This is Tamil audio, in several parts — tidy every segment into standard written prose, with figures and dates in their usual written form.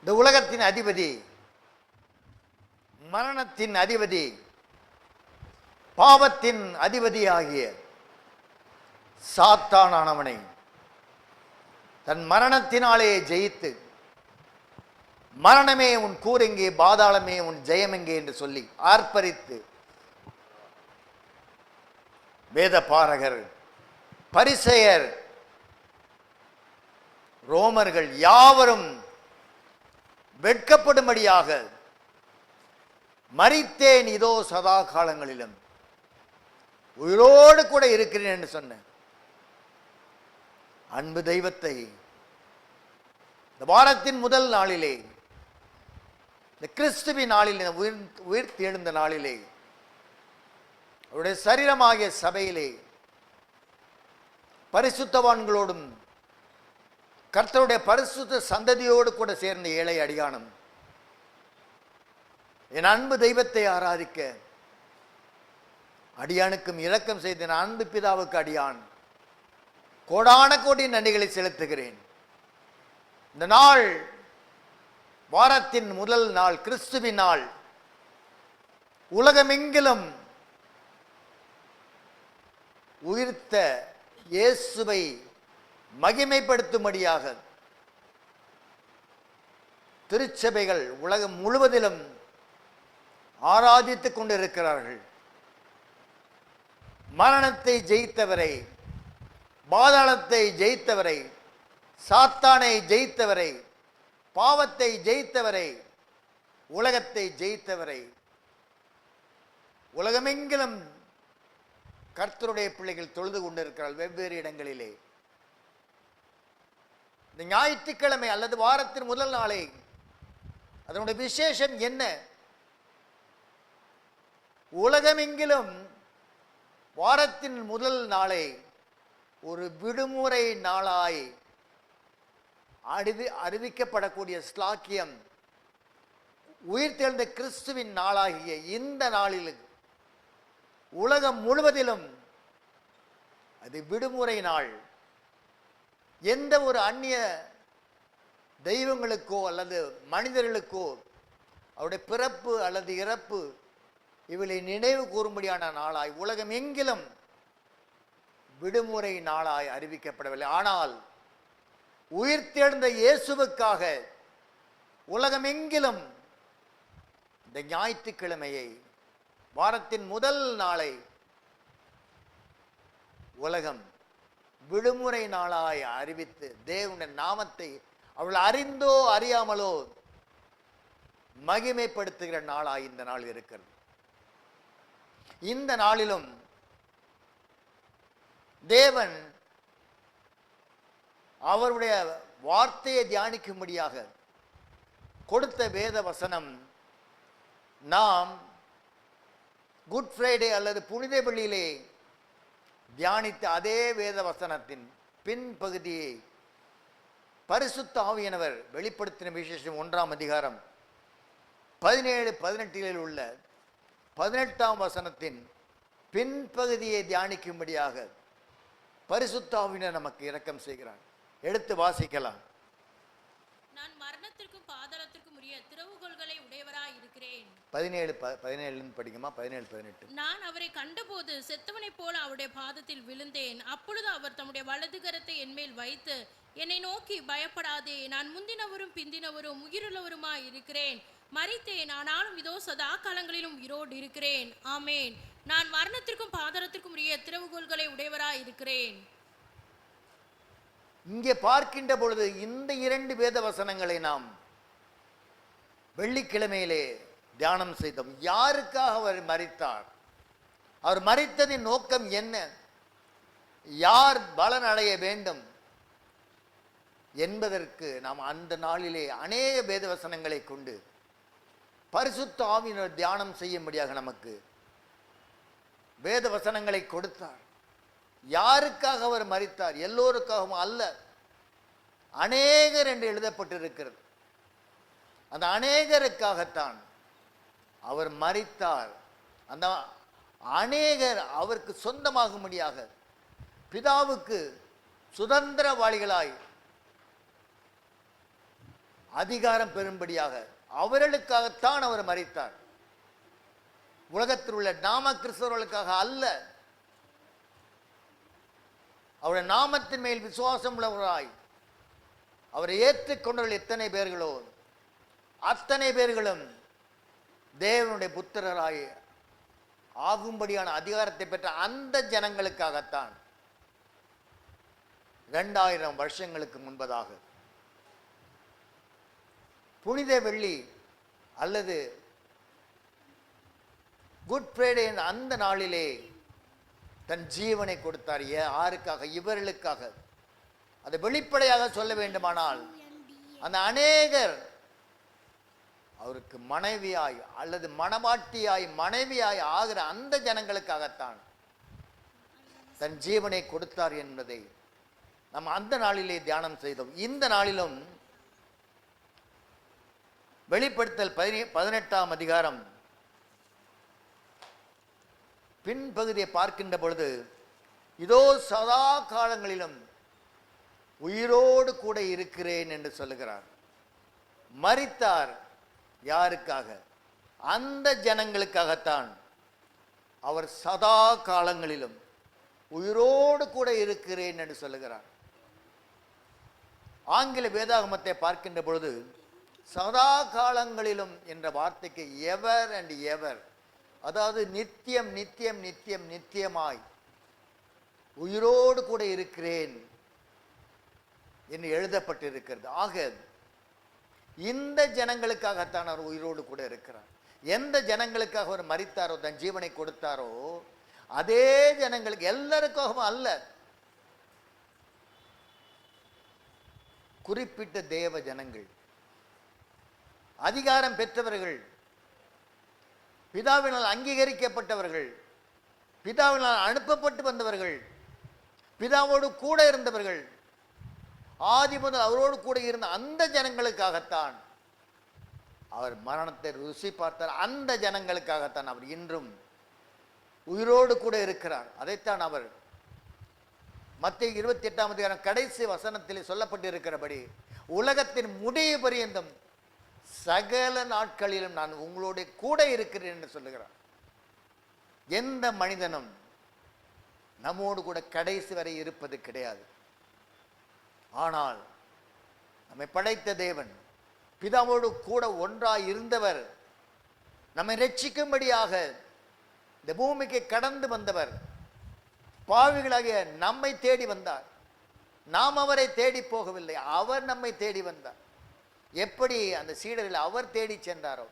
இந்த உலகத்தின் அதிபதி, மரணத்தின் அதிபதி, பாவத்தின் அதிபதி ஆகிய சாத்தானானவனை தன் மரணத்தினாலே ஜெயித்து, மரணமே உன் கூரெங்கே, பாதாளமே உன் ஜெயமெங்கே என்று சொல்லி ஆர்ப்பரித்து வேத பாரகர், பரிசேயர், ரோமர்கள் யாவரும் வெட்கப்படும்படியாக மரித்தேன் இதோ சதா காலங்களிலும் உயிரோடு கூட இருக்கிறேன் என்று சொன்ன அன்பு தெய்வத்தை இந்த வாரத்தின் முதல் நாளிலே, இந்த கிறிஸ்துவின் நாளில், உயிர்த்து எழுந்த நாளிலே, அவருடைய சரீரமாகிய சபையிலே பரிசுத்தவான்களோடும் கர்த்தருடைய பரிசுத்த சந்ததியோடு கூட சேர்ந்த ஏழை அடியானும் என் அன்பு தெய்வத்தை ஆராதிக்க அடியானுக்கும் இரக்கம் செய்த என் அன்பு பிதாவுக்கு அடியான் கோடான கோடி நன்றிகளை செலுத்துகிறேன். இந்த நாள் வாரத்தின் முதல் நாள், கிறிஸ்துவின் நாள். உலகமெங்கிலும் உயிர்த்த இயேசுவை மகிமைப்படுத்தும்படியாக திருச்சபைகள் உலகம் முழுவதிலும் ஆராதித்துக் கொண்டிருக்கிறார்கள். மரணத்தை ஜெயித்தவரை, பாதாளத்தை ஜெயித்தவரை, சாத்தானை ஜெயித்தவரை, பாவத்தை ஜெயித்தவரை, உலகத்தை ஜெயித்தவரை, உலகமெங்கிலும் கர்த்தருடைய பிள்ளைகள் தொழுது கொண்டிருக்கிறார்கள் வெவ்வேறு இடங்களிலே. இந்த ஞாயிற்றுக்கிழமை அல்லது வாரத்தின் முதல் நாளை, அதனுடைய விசேஷம் என்ன? உலகமெங்கிலும் வாரத்தின் முதல் நாளை ஒரு விடுமுறை நாளாய் அறிவிக்கப்படக்கூடிய ஸ்லாக்கியம், உயிர்த்தெழுந்த கிறிஸ்துவின் நாளாகிய இந்த நாளில் உலகம் முழுவதிலும் அது விடுமுறை நாள். எந்த ஒரு அந்நிய தெய்வங்களுக்கோ அல்லது மனிதர்களுக்கோ அவருடைய பிறப்பு அல்லது இறப்பு இவளை நினைவு கூறும்படியான நாளாய் உலகம் எங்கிலும் விடுமுறை நாளாய் அறிவிக்கப்படவில்லை. ஆனால் உயிர்த்தெழுந்த இயேசுவுக்காக உலகமெங்கிலும் இந்த ஞாயிற்றுக்கிழமையை, வாரத்தின் முதல் நாளை உலகம் விடுமுறை நாளாய் அறிவித்து தேவனுடைய நாமத்தை அவள் அறிந்தோ அறியாமலோ மகிமைப்படுத்துகிற நாளாய் இந்த நாள் இருக்கிறது. இந்த நாளிலும் தேவன் அவருடைய வார்த்தையை தியானிக்கும்படியாக கொடுத்த வேத வசனம், நாம் குட் ஃப்ரைடே அல்லது புனித வெள்ளியிலே தியானித்த அதே வேத வசனத்தின் பின்பகுதியை பரிசுத்த ஆவியானவர் வெளிப்படுத்தின விசேஷம் 1ஆம் அதிகாரம் 17-18 உள்ள 18ஆம் வசனத்தின் பின்பகுதியை தியானிக்கும்படியாக பரிசுத்த ஆவியானவர் நமக்கு இரக்கம் செய்கிறார். எடுத்து வாசிக்கலாம். நான் மரணத்திற்கும் பாதாளத்திற்கும் உரிய திறவுகோல்களை உடையவராய் இருக்கிறேன். 17 படிக்குமா? 17-18. நான் அவரை கண்டபோது செத்தவனைப் போல அவருடைய பாதத்தில் விழுந்தேன். அப்பொழுது அவர் தம்முடைய வலது கரத்தை என்மேல் வைத்து என்னை நோக்கி, பயப்படாதே, நான் முந்தினவரும் பிந்தினவரும் உயிருள்ளவருமாய் இருக்கிறேன். மரித்தேன், ஆனாலும் இதோ சதா காலங்களிலும் உயிரோடு இருக்கிறேன். ஆமேன். நான் மரணத்திற்கும் பாதாளத்திற்கும் உரிய திறவுகோல்களை உடையவராய் இருக்கிறேன். இங்கே பார்க்கின்ற பொழுது இந்த 2 வேத வசனங்களை நாம் வெள்ளிக்கிழமையிலே தியானம் செய்தோம். யாருக்காக அவர் மரித்தார்? அவர் மரித்ததின் நோக்கம் என்ன? யார் பலன் அடைய வேண்டும் என்பதற்கு நாம் அந்த நாளிலே அநேக வேத வசனங்களை கொண்டு பரிசுத்த ஆவியினர் தியானம் செய்யும்படியாக நமக்கு வேத வசனங்களை கொடுத்தார். யாருக்காக அவர் மரித்தார்? எல்லோருக்காகவும் அல்ல, அநேகர் என்று எழுதப்பட்டிருக்கிறது. அந்த அநேகருக்காகத்தான் அவர் மரித்தார். அந்த அநேகர் அவருக்கு சொந்தமாகும்படியாக பிதாவுக்கு சுதந்திரவாளிகளாய் அதிகாரம் பெறும்படியாக அவர்களுக்காகத்தான் அவர் மரித்தார். உலகத்தில் உள்ள நாம கிறிஸ்தவர்களுக்காக அல்ல. அவருடைய நாமத்தின் மேல் விசுவாசம் உள்ளவராய் அவரை ஏற்றுக்கொண்டவர்கள் எத்தனை பேர்களோ அத்தனை பேர்களும் தேவனுடைய புத்திரராய் ஆகும்படியான அதிகாரத்தை பெற்ற அந்த ஜனங்களுக்காகத்தான் 2000 வருஷங்களுக்கு முன்பதாக புனித வெள்ளி அல்லது குட் ஃப்ரைடே அந்த நாளிலே தன் ஜீவனை கொடுத்தார். யாருக்காக? இவர்களுக்காக. அதை வெளிப்படையாக சொல்ல வேண்டுமானால் அந்த அநேகர் அவருக்கு மனைவியாய் அல்லது மணவாட்டியாய் மனைவியாய் ஆகிற அந்த ஜனங்களுக்காகத்தான் தன் ஜீவனை கொடுத்தார் என்பதை நாம் அந்த நாளிலே தியானம் செய்தோம். இந்த நாளிலும் வெளிப்படுத்தல் 18ஆம் அதிகாரம் பின்பகுதியை பார்க்கின்ற பொழுது, இதோ சதா காலங்களிலும் உயிரோடு கூட இருக்கிறேன் என்று சொல்லுகிறார். மரித்தார். யாருக்காக? அந்த ஜனங்களுக்காகத்தான். அவர் சதா காலங்களிலும் உயிரோடு கூட இருக்கிறேன் என்று சொல்லுகிறார். ஆங்கில வேதாகமத்தை பார்க்கின்ற பொழுது சதா காலங்களிலும் என்ற வார்த்தைக்கு எவர் அண்ட் எவர், அதாவது நித்தியம் நித்தியம் நித்தியம் நித்தியமாய் உயிரோடு கூட இருக்கிறேன் என்று எழுதப்பட்டிருக்கிறது. ஆக இந்த ஜனங்களுக்காகத்தான் அவர் உயிரோடு கூட இருக்கிறார். எந்த ஜனங்களுக்காக அவர் மரித்தாரோ, தன் ஜீவனை கொடுத்தாரோ, அதே ஜனங்களுக்கு, எல்லாருக்காகவும் அல்ல, குறிப்பிட்ட தேவ ஜனங்கள், அதிகாரம் பெற்றவர்கள், பிதாவினால் அங்கீகரிக்கப்பட்டவர்கள், பிதாவினால் அனுப்பப்பட்டு வந்தவர்கள், பிதாவோடு கூட இருந்தவர்கள், ஆதி முதல் அவரோடு கூட இருந்த அந்த ஜனங்களுக்காகத்தான் அவர் மரணத்தை ருசி பார்த்தார். அந்த ஜனங்களுக்காகத்தான் அவர் இன்றும் உயிரோடு கூட இருக்கிறார். அதைத்தான் அவர் மத்தேயு 28ஆம் அதிகாரம் கடைசி வசனத்தில் சொல்லப்பட்டிருக்கிறபடி, உலகத்தின் முடிவு பரியந்தம் சகல நாட்களிலும் நான் உங்களோட கூட இருக்கிறேன் என்று சொல்லுகிறார். எந்த மனிதனும் நம்மோடு கூட கடைசி வரை இருப்பது கிடையாது. ஆனால் நம்மை படைத்த தேவன், பிதாவோடு கூட ஒன்றாய் இருந்தவர், நம்மை ரட்சிக்கும்படியாக இந்த பூமிக்கு கடந்து வந்தவர், பாவிகளாகிய நம்மை தேடி வந்தார். நாம் அவரை தேடி போகவில்லை, அவர் நம்மை தேடி வந்தார். எப்படி அந்த சீடர்கள் அவர் தேடி சென்றாரோ,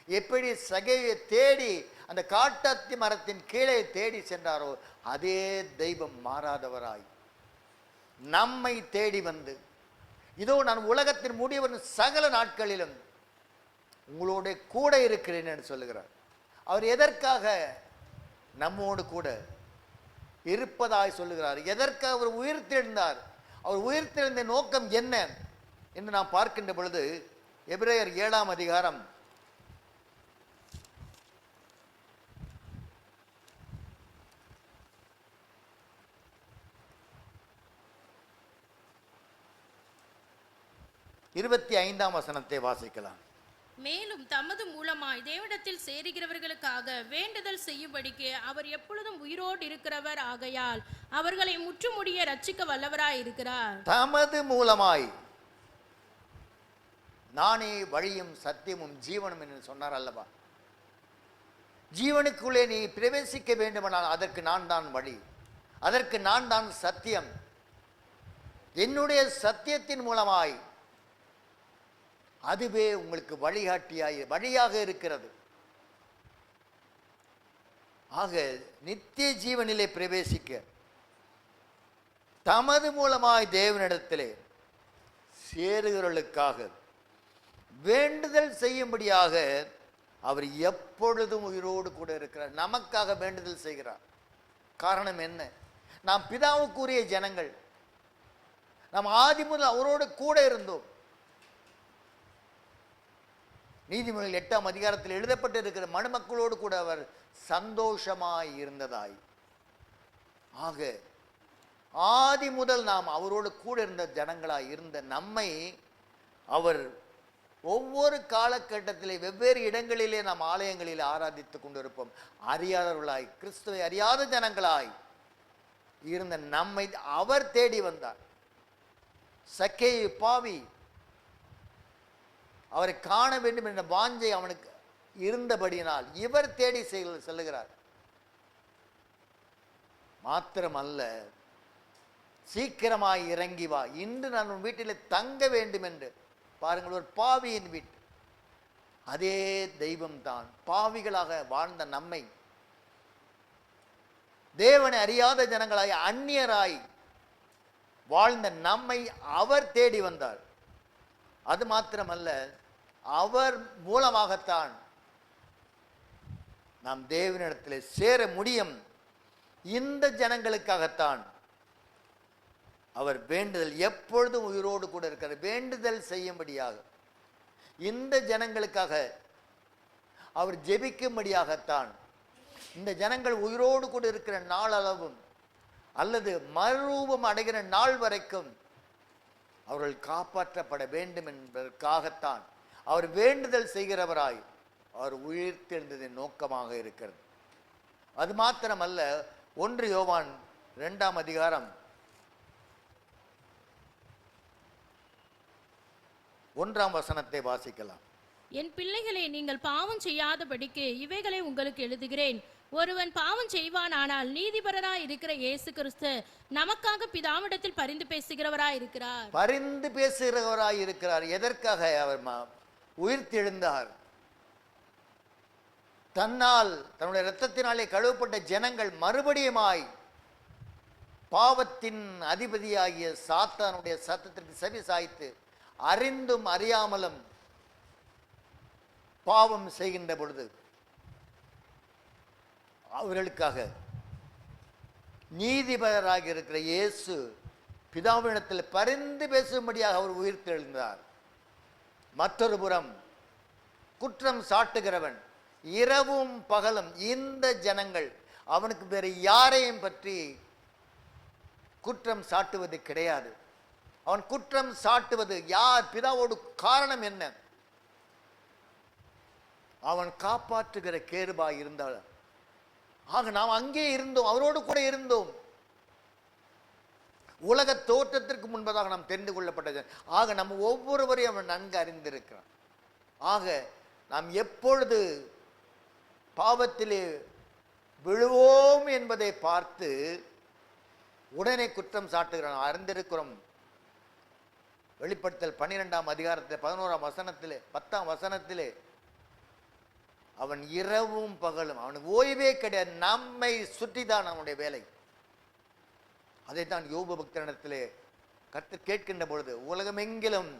எப்படி சகையை தேடி அந்த காட்டத்தி மரத்தின் கீழே தேடி சென்றாரோ, அதே தெய்வம் மாறாதவராய் நம்மை தேடி வந்து, இதோ நான் உலகத்தின் முடிவு சகல நாட்களிலும் உங்களோட கூட இருக்கிறேன் என்று சொல்லுகிறார். அவர் எதற்காக நம்மோடு கூட இருப்பதாய் சொல்லுகிறார்? எதற்காக அவர் உயிர்த்தெழுந்தார்? அவர் உயிர்த்தெழுந்த நோக்கம் என்ன என்று நாம் பார்க்கின்ற பொழுது, எபிரேயர் 7ஆம் அதிகாரம் 25ஆம் வசனத்தை வாசிக்கலாம். மேலும் தமது மூலமாய் தேவனிடத்தில் சேருகிறவர்களுக்காக வேண்டுதல் செய்யும்படிக்கு அவர் எப்பொழுதும் உயிரோடு இருக்கிறவர் ஆகையால் அவர்களை முற்றுமுடிய ரட்சிக்க வல்லவராய் இருக்கிறார். தமது மூலமாய், நானே வழியும் சத்தியமும் ஜீவனும் என்று சொன்னார் அல்லவா? ஜீவனுக்குள்ளே நீ பிரவேசிக்க வேண்டுமானால் அதற்கு நான் தான் வழி, அதற்கு நான் தான் சத்தியம். என்னுடைய சத்தியத்தின் மூலமாய் அதுவே உங்களுக்கு வழியாக இருக்கிறது. ஆக நித்திய ஜீவனிலே பிரவேசிக்க தமது மூலமாய் தேவனிடத்திலே சேருகிறவர்களுக்காக வேண்டுதல் செய்யும்படியாக அவர் எப்பொழுதும் உயிரோடு கூட இருக்கிறார். நமக்காக வேண்டுதல் செய்கிறார். காரணம் என்ன? நாம் பிதாவுக்குரிய ஜனங்கள், நாம் ஆதி முதல் அவரோடு கூட இருந்தோம். நீதிமொழிகள் 8ஆம் அதிகாரத்தில் எழுதப்பட்டு இருக்கிற மனுமக்களோடு கூட அவர் சந்தோஷமாய் இருந்ததாய். ஆக ஆதி முதல் நாம் அவரோடு கூட இருந்த ஜனங்களாய் இருந்த நம்மை அவர் ஒவ்வொரு காலகட்டத்திலே வெவ்வேறு இடங்களிலே நாம் ஆலயங்களில் ஆராதித்துக் கொண்டிருப்போம். அறியாதவர்களாய், கிறிஸ்துவை அறியாத ஜனங்களாய் இருந்த நம்மை அவர் தேடி வந்தார். சக்கேயு பாவி, அவரை காண வேண்டும் என்ற வாஞ்சை அவனுக்கு இருந்தபடியினால் இவர் தேடி செல்லுகிறார். மாத்திரமல்ல, சீக்கிரமாய் இறங்கி வா, இன்று நான் உன் வீட்டில் தங்க வேண்டும் என்று. பாருங்கள், ஒரு பாவியின் வீட்டு. அதே தெய்வம்தான் பாவிகளாக வாழ்ந்த நம்மை, தேவனை அறியாத ஜனங்களாய் அந்நியராய் வாழ்ந்த நம்மை அவர் தேடி வந்தார். அது மாத்திரமல்ல, அவர் மூலமாகத்தான் நாம் தேவனிடத்தில் சேர முடியும். இந்த ஜனங்களுக்காகத்தான் அவர் வேண்டுதல் எப்பொழுதும் உயிரோடு கூட இருக்கிற வேண்டுதல் செய்யும்படியாக, இந்த ஜனங்களுக்காக அவர் ஜெபிக்கும்படியாகத்தான் இந்த ஜனங்கள் உயிரோடு கூட இருக்கிற நாளளவும் அல்லது மறுரூபம் அடைகிற நாள் வரைக்கும் அவர்கள் காப்பாற்றப்பட வேண்டும் என்பதற்காகத்தான் அவர் வேண்டுதல் செய்கிறவராய் அவர் உயிர்த்தெழுந்ததின் நோக்கமாக இருக்கிறது. அது மாத்திரமல்ல, 1 யோவான் 2 அதிகாரம் 1 வசனத்தை வாசிக்கலாம். என் பிள்ளைகளே, நீங்கள் பாவம் செய்யாதபடிக்கு இவைகளை உங்களுக்கு எழுதுகிறேன். ஒருவன் பாவம் செய்வானானால் நீதிபரராய் இருக்கிற இயேசு கிறிஸ்து நமக்காக பிதாவிடத்தில் பரிந்து பேசுகிறவராய் இருக்கிறார். பரிந்து பேசுகிறவராய் இருக்கிறார். எதற்காக அவர் உயிர்த்தெழுந்தார்? தன்னால், தன்னுடைய இரத்தத்தினாலே கழுவப்பட்ட ஜனங்கள் மறுபடியுமாய் பாவத்தின் அதிபதியாகிய சாத்தானுடைய சத்தத்திற்கு செவி சாய்த்து அறிந்தும் அறியாமலும் பாவம் செய்கின்ற பொழுது அவர்களுக்காக நீதிபதியாக இருக்கிற இயேசு பிதாவினிடத்தில் பரிந்து பேசும்படியாக அவர் உயிர்த்தெழுந்தார். மற்றொரு புறம் குற்றம் சாட்டுகிறவன் இரவும் பகலும் இந்த ஜனங்கள் அவனுக்கு வேறு யாரையும் பற்றி குற்றம் சாட்டுவது கிடையாது. அவன் குற்றம் சாட்டுவது யார், பிதாவோடு காரணம் என்ன? அவன் காப்பாற்றுகிற கேருபாய் இருந்தால், ஆக நாம் அங்கே இருந்தோம், அவரோடு கூட இருந்தோம். உலக தோற்றத்திற்கு முன்பதாக நாம் தெரிந்து கொள்ளப்பட்டது. ஆக நம்ம ஒவ்வொருவரையும் அவன் நன்கு அறிந்திருக்கிறான். ஆக நாம் எப்பொழுது பாவத்திலே விழுவோம் என்பதை பார்த்து உடனே குற்றம் சாட்டுகிறான். அறிந்திருக்கிறோம். வெளிப்படுத்தல் 12 அதிகாரத்தில் 11 வசனத்திலே 10 வசனத்திலே அவன் இரவும் பகலும், அவனுக்கு ஓய்வே கிடையாது. நம்மை சுற்றிதான் அவனுடைய வேலை. அதைத்தான் யோபு பக்தனிடத்திலே கர்த்தர் கேட்கின்ற பொழுது, உலகமெங்கிலும்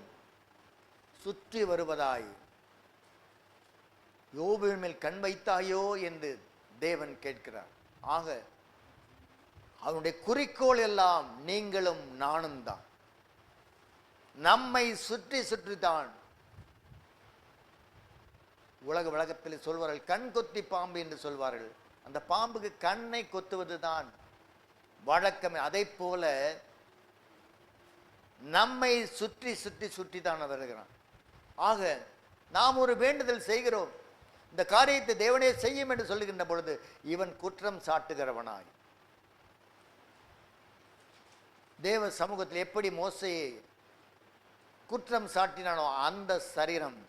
சுற்றி வருவதாய் யோபுவின் மேல் கண் வைத்தாயோ என்று தேவன் கேட்கிறார். ஆக அவனுடைய குறிக்கோள் எல்லாம் நீங்களும் நானும் தான். நம்மை சுற்றி சுற்றித்தான். உலகத்தில் சொல்வார்கள் கண் கொத்தி பாம்பு என்று சொல்வார்கள். அந்த பாம்புக்கு கண்ணை கொத்துவது தான் வழக்கமே. அதை போல நம்மை சுற்றி சுற்றி சுற்றி தான் வருகிறான். ஆக நாம் ஒரு வேண்டுதல் செய்கிறோம், இந்த காரியத்தை தேவனே செய்யும் என்று சொல்லுகின்ற பொழுது இவன் குற்றம் சாட்டுகிறவனாய் தேவ சமூகத்தில் எப்படி மோசையை குற்றம் சாட்டினானோ, அந்த சரீரம்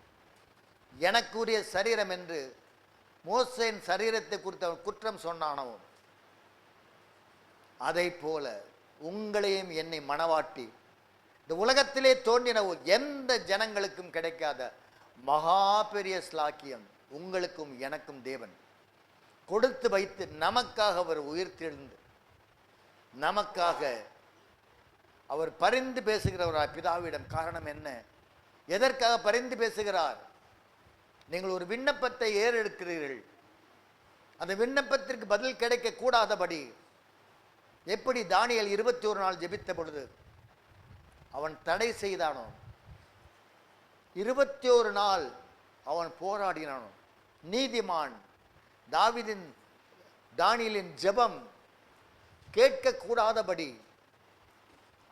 எனக்குரிய சரீரம் என்று மோசேயின் சரீரத்தை குறித்து அவன் குற்றம் சொன்னானோ, அதை போல உங்களையும் என்னை மனவாட்டி இந்த உலகத்திலே தோன்றின எந்த ஜனங்களுக்கும் கிடைக்காத மகா பெரிய ஸ்லாக்கியம் உங்களுக்கும் எனக்கும் தேவன் கொடுத்து வைத்து நமக்காக அவர் உயிர்த்தெழுந்து நமக்காக அவர் பரிந்து பேசுகிறவரார் பிதாவிடம். காரணம் என்ன? எதற்காக பரிந்து பேசுகிறார்? நீங்கள் ஒரு விண்ணப்பத்தை ஏறெடுக்கிறீர்கள், அந்த விண்ணப்பத்திற்கு பதில் கிடைக்க கூடாதபடி எப்படி தானியேல் 21 நாள் ஜெபித்த பொழுது அவன் தடை செய்தானோ, 21 நாள் அவன் போராடினானோ, நீதிமான் தானியேலின் ஜெபம் கேட்கக்கூடாதபடி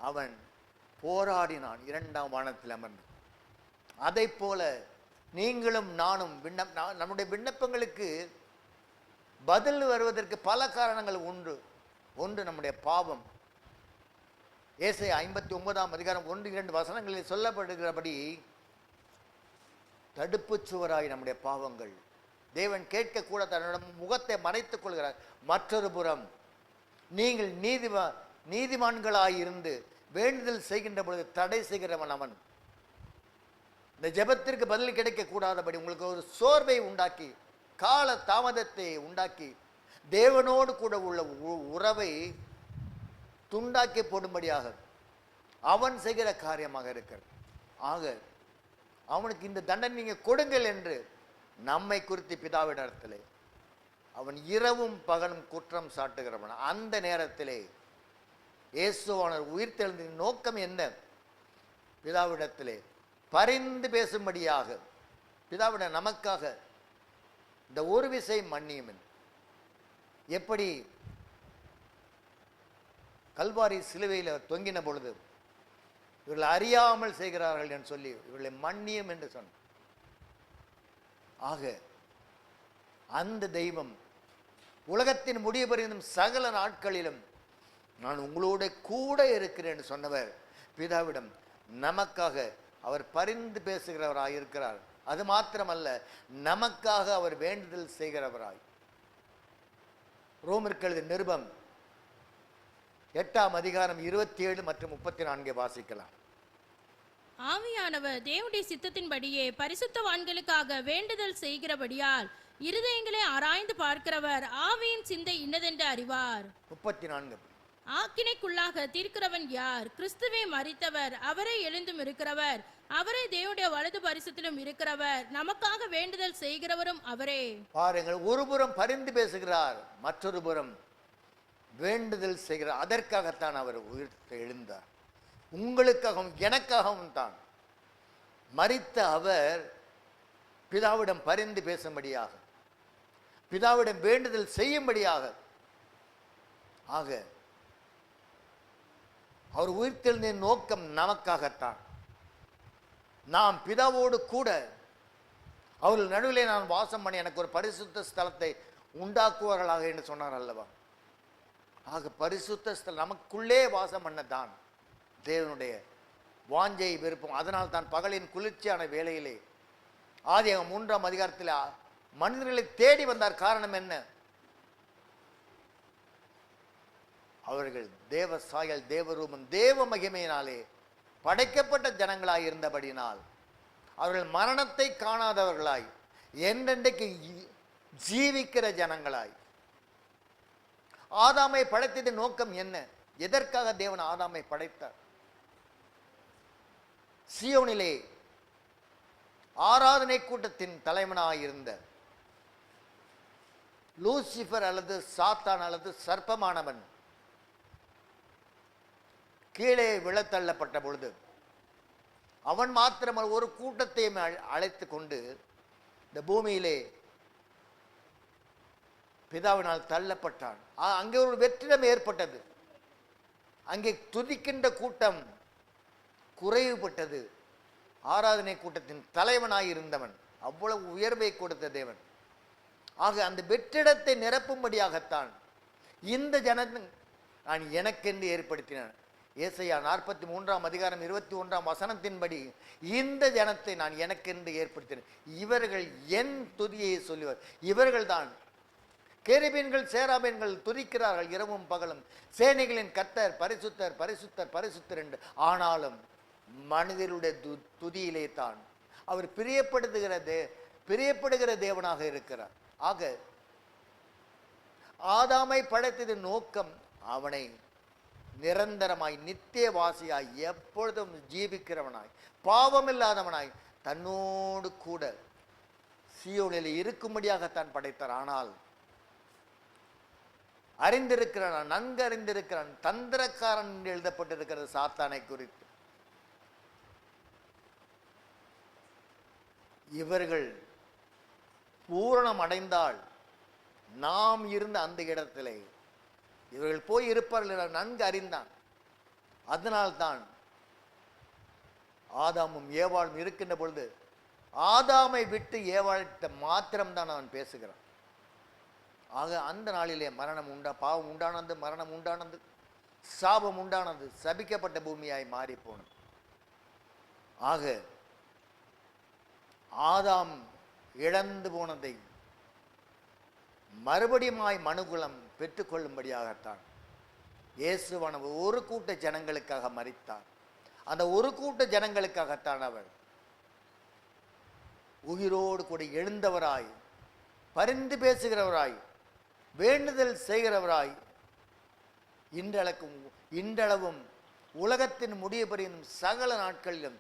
அவன் போராடினான் 2ஆம் வானத்தில் அமர்ந்து. அதைப் போல நீங்களும் நானும் நம்முடைய விண்ணப்பங்களுக்கு பதில் வருவதற்கு பல காரணங்கள் உண்டு. ஒன்று நம்முடைய பாவம். ஏசாயா 59ஆம் அதிகாரம் 1-2 வசனங்களில் சொல்லப்படுகிறபடி தடுப்பு சுவராய் நம்முடைய பாவங்கள். தேவன் கேட்கக்கூட தன்னிடம் முகத்தை மறைத்துக் கொள்கிறார். மற்றொரு புறம் நீங்கள் நீதிமான்களாயிருந்து வேண்டுதல் செய்கின்ற பொழுது தடை செய்கிறவன் அவன். இந்த ஜெபத்திற்கு பதில் கிடைக்க கூடாதபடி உங்களுக்கு ஒரு சோர்வை உண்டாக்கி, கால தாமதத்தை உண்டாக்கி, தேவனோடு கூட உள்ள உறவை துண்டாக்கி போடும்படியாக அவன் செய்கிற காரியமாக இருக்கிறது. ஆக அவனுக்கு இந்த தண்டனை நீங்க கொடுங்கள் என்று நம்மை குறித்து பிதாவிடத்திலே அவன் இரவும் பகலும் குற்றம் சாட்டுகிறவன். அந்த நேரத்திலே இயேசுவானவர் உயிர்த்தெழுந்ததின் நோக்கம் என்ன? பிதாவிடத்திலே பரிந்து பேசும்படியாக, பிதாவிட நமக்காக இந்த ஒரு விசை மன்னியும். எப்படி கல்வாரி சிலுவையில் தொங்கின பொழுது இவர்கள் அறியாமல் செய்கிறார்கள் என்று சொல்லி இவர்களை மன்னியும் என்று சொன்ன. ஆக அந்த தெய்வம் உலகத்தின் முடிவு பரிந்தும் சகல நாட்களிலும் நான் உங்களோட கூட இருக்கிறேன் என்று சொன்னவர் பிதாவிடம் நமக்காக அவர் பரிந்து பேசுகிறவராய் இருக்கிறார். அது மாத்திரமல்ல, நமக்காக அவர் வேண்டுதல் செய்கிறவராய். ரோமருக்கு எழுதிய நிருபம் 8ஆம் அதிகாரம் 27 மற்றும் 34 வாசிக்கலாம். ஆவியானவர் தேவனுடைய சித்தத்தின்படியே பரிசுத்தவான்களுக்காக வேண்டுதல் செய்கிறபடியால் இருதயங்களை ஆராய்ந்து பார்க்கிறவர் ஆவியின் சிந்தை இன்னதென்று அறிவார். 34. ஆக்கினைக்குள்ளாக தீர்க்கிறவன் யார்? கிறிஸ்துவே மரித்தவர், அவரே எழுந்தும் இருக்கிறவர், அவரே தேவனுடைய வலது பரிசுத்திலும் இருக்கிறவர், நமக்காக வேண்டுதல் செய்கிறவரும் அவரே. பாருங்கள், ஒரு புறம் பரிந்து பேசுகிறார், மற்றொரு புறம் வேண்டுதல் செய்கிறார். அதற்காகத்தான் அவர் உயிர்த்து எழுந்தார். உங்களுக்காகவும் எனக்காகவும் தான் மரித்த அவர் பிதாவிடம் பரிந்து பேசும்படியாக, பிதாவிடம் வேண்டுதல் செய்யும்படியாக. ஆக அவர் உயிர்த்தெழுந்த நோக்கம் நமக்காகத்தான். நாம் பிதாவோடு கூட அவர்கள் நடுவிலே நான் வாசம் பண்ணி எனக்கு ஒரு பரிசுத்த ஸ்தலத்தை உண்டாக்குவார்களாக என்று சொன்னார் அல்லவா? ஆக பரிசுத்த ஸ்தலம் நமக்குள்ளே வாசம் பண்ணத்தான் தேவனுடைய வாஞ்சை விருப்பம். அதனால் தான் பகலின் குளிர்ச்சியான வேளையிலே ஆதியாகமம் 3ஆம் அதிகாரத்தில் மனிதர்களை தேடி வந்தார். காரணம் என்ன? அவர்கள் தேவ சாயல், தேவரூபம், தேவ மகிமையினாலே படைக்கப்பட்ட ஜனங்களாய் இருந்தபடினால் அவர்கள் மரணத்தை காணாதவர்களாய் என்றென்றைக்கு ஜீவிக்கிற ஜனங்களாய். ஆதாமை படைத்ததின் நோக்கம் என்ன? எதற்காக தேவன் ஆதாமை படைத்தார்? சீயோனிலே ஆராதனை கூட்டத்தின் தலைவனாயிருந்த லூசிபர் அல்லது சாத்தான் அல்லது சர்ப்பமானவன் கீழே விழத்தள்ளப்பட்ட பொழுது அவன் மாத்திரமல்ல ஒரு கூட்டத்தையும் அழைத்து கொண்டு இந்த பூமியிலே பிதாவினால் தள்ளப்பட்டான். அங்கே ஒரு வெற்றிடம் ஏற்பட்டது. அங்கே துதிக்கின்ற கூட்டம் குறைவுபட்டது. ஆராதனை கூட்டத்தின் தலைவனாயிருந்தவன் அவ்வளவு உயர்வை கொடுத்த தேவன். ஆக அந்த வெற்றிடத்தை நிரப்பும்படியாகத்தான் இந்த ஜனத்தின் நான் எனக்கென்று ஏற்படுத்தினேன். ஏசாயா 43ஆம் அதிகாரம் 21ஆம் வசனத்தின்படி இந்த ஜனத்தை நான் எனக்கென்று ஏற்படுத்தினேன். இவர்கள் என் துதியை சொல்லுவார். இவர்கள் தான் கேருபீன்கள் சேராபீன்கள் துதிக்கிறார்கள் இரவும் பகலும், சேனைகளின் கர்த்தர் பரிசுத்தர் பரிசுத்தர் பரிசுத்தர் என்று. ஆனாலும் மனிதருடைய துதியிலே தான் அவர் பிரியப்படுகிற தேவனாக இருக்கிறார். ஆக ஆதாமை படைத்தது நோக்கம் அவனை நிரந்தரமாய் நித்தியவாசியாய் எப்பொழுதும் ஜீவிக்கிறவனாய் பாவமில்லாதவனாய் தன்னோடு கூட சீயோனில் இருக்கும்படியாகத்தான் படைத்தார். ஆனால் அறிந்திருக்கிறான், நன்கு அறிந்திருக்கிறான், தந்திரக்காரன் என்று எழுதப்பட்டிருக்கிறது சாத்தானை குறித்து. இவர்கள் பூரணம் அடைந்தால் நாம் இருந்த அந்த இடத்திலே இவர்கள் போய் இருப்பார்கள் நன்கு அறிந்தான். அதனால்தான் ஆதாமும் ஏவாளும் இருக்கின்ற பொழுது ஆதாமை விட்டு ஏவாளிட்ட மாத்திரம்தான் அவன் பேசுகிறான். ஆக அந்த நாளிலே மரணம் பாவம் உண்டானது, மரணம் உண்டானது, சாபம் உண்டானது, சபிக்கப்பட்ட பூமியாய் மாறி போனது. ஆக ஆதாம் இழந்து போனதை மறுபடியுமாய் மனுகுலம் பெற்றுக்கொள்ளும்படியாகத்தான் இயேசுவானவர் ஒரு கூட்ட ஜனங்களுக்காக மரித்தார். அந்த ஒரு கூட்ட ஜனங்களுக்காகத்தான் அவர் உயிரோடு கூட எழுந்தவராய், பரிந்து பேசுகிறவராய், வேண்டுதல் செய்கிறவராய், இன்றளவும் உலகத்தின் முடிய பெறும் சகல நாட்களிலும்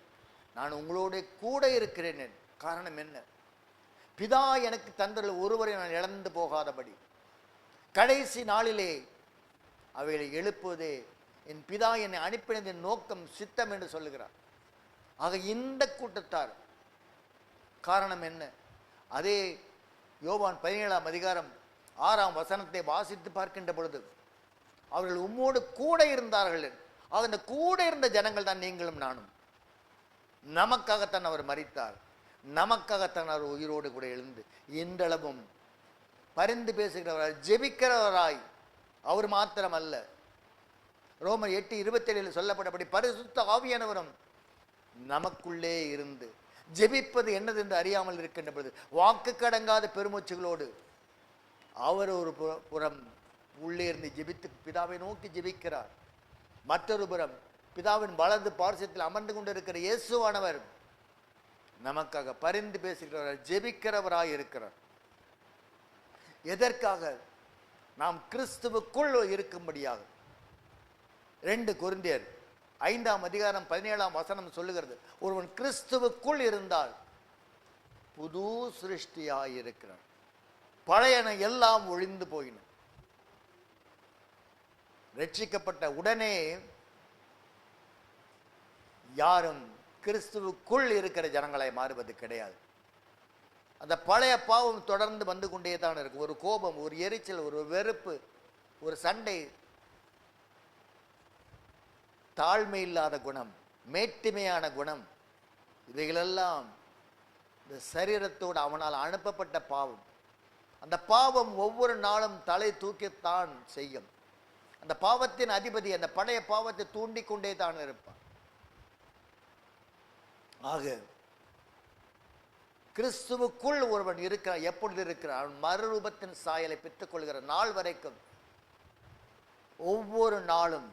நான் உங்களோட கூட இருக்கிறேன். காரணம் என்ன? பிதா எனக்கு தந்துள்ள ஒருவரை நான் இழந்து போகாதபடி கடைசி நாளிலே அவைகளை எழுப்புவதே என் பிதா என்னை அனுப்பினதின் நோக்கம், சித்தம் என்று சொல்லுகிறார். ஆக இந்த கூட்டத்தார் காரணம் என்ன? அதே யோவான் 17ஆம் அதிகாரம் 6ஆம் வசனத்தை வாசித்து பார்க்கின்ற பொழுது அவர்கள் உம்மோடு கூட இருந்தார்கள். ஆக இந்த கூட இருந்த ஜனங்கள் தான் நீங்களும் நானும். நமக்காகத்தான் அவர் மரித்தார், நமக்காகத்தான் அவர் உயிரோடு கூட எழுந்து இன்றளவும் பரிந்து பேசுகிறவராய், ஜெபிக்கிறவராய், அவர் மாத்திரம் அல்ல, ரோமர் 8:27 சொல்லப்பட்டபடி பரிசுத்த ஆவியானவரும் நமக்குள்ளே இருந்து ஜெபிப்பது என்னது என்று அறியாமல் இருக்கின்ற பொழுது வாக்கு கடங்காத பெருமூச்சுகளோடு அவர் ஒரு புறம் உள்ளே இருந்து ஜெபித்து பிதாவை நோக்கி ஜெபிக்கிறார். மற்றொரு புறம் பிதாவின் வலது பார்சத்தில் அமர்ந்து கொண்டிருக்கிற இயேசுவானவர் நமக்காக பரிந்து பேசுகிறவர், ஜெபிக்கிறவராய் இருக்கிறார். எதற்காக? நாம் கிறிஸ்துவுக்குள் இருக்கும்படியாக. 2 கொரிந்தியர் 5ஆம் அதிகாரம் 17ஆம் வசனம் சொல்லுகிறது, ஒருவன் கிறிஸ்துவுக்குள் இருந்தால் புது சிருஷ்டியாய் இருக்கிறான், பழையன எல்லாம் ஒழிந்து போயின. ரட்சிக்கப்பட்ட உடனே யாரும் கிறிஸ்துவுக்குள் இருக்கிற ஜனங்களை மாறுவது கிடையாது. அந்த பழைய பாவம் தொடர்ந்து வந்து கொண்டே தான் இருக்கும். ஒரு கோபம், ஒரு எரிச்சல், ஒரு வெறுப்பு, ஒரு சண்டை, தாழ்மை இல்லாத குணம், மேட்டிமையான குணம், இவைகளெல்லாம் இந்த சரீரத்தோடு அவனால் அனுப்பப்பட்ட பாவம். அந்த பாவம் ஒவ்வொரு நாளும் தலை தூக்கித்தான் செய்யும். அந்த பாவத்தின் அதிபதி அந்த பழைய பாவத்தை தூண்டிக் கொண்டே தான் இருப்பான். ஆக கிறிஸ்துவுக்குள் ஒருவன் இருக்கிறான். எப்பொழுது இருக்கிறான்? அவன் மறுரூபத்தின் சாயலை பெற்றுக் கொள்கிற நாள் வரைக்கும் ஒவ்வொரு நாளும்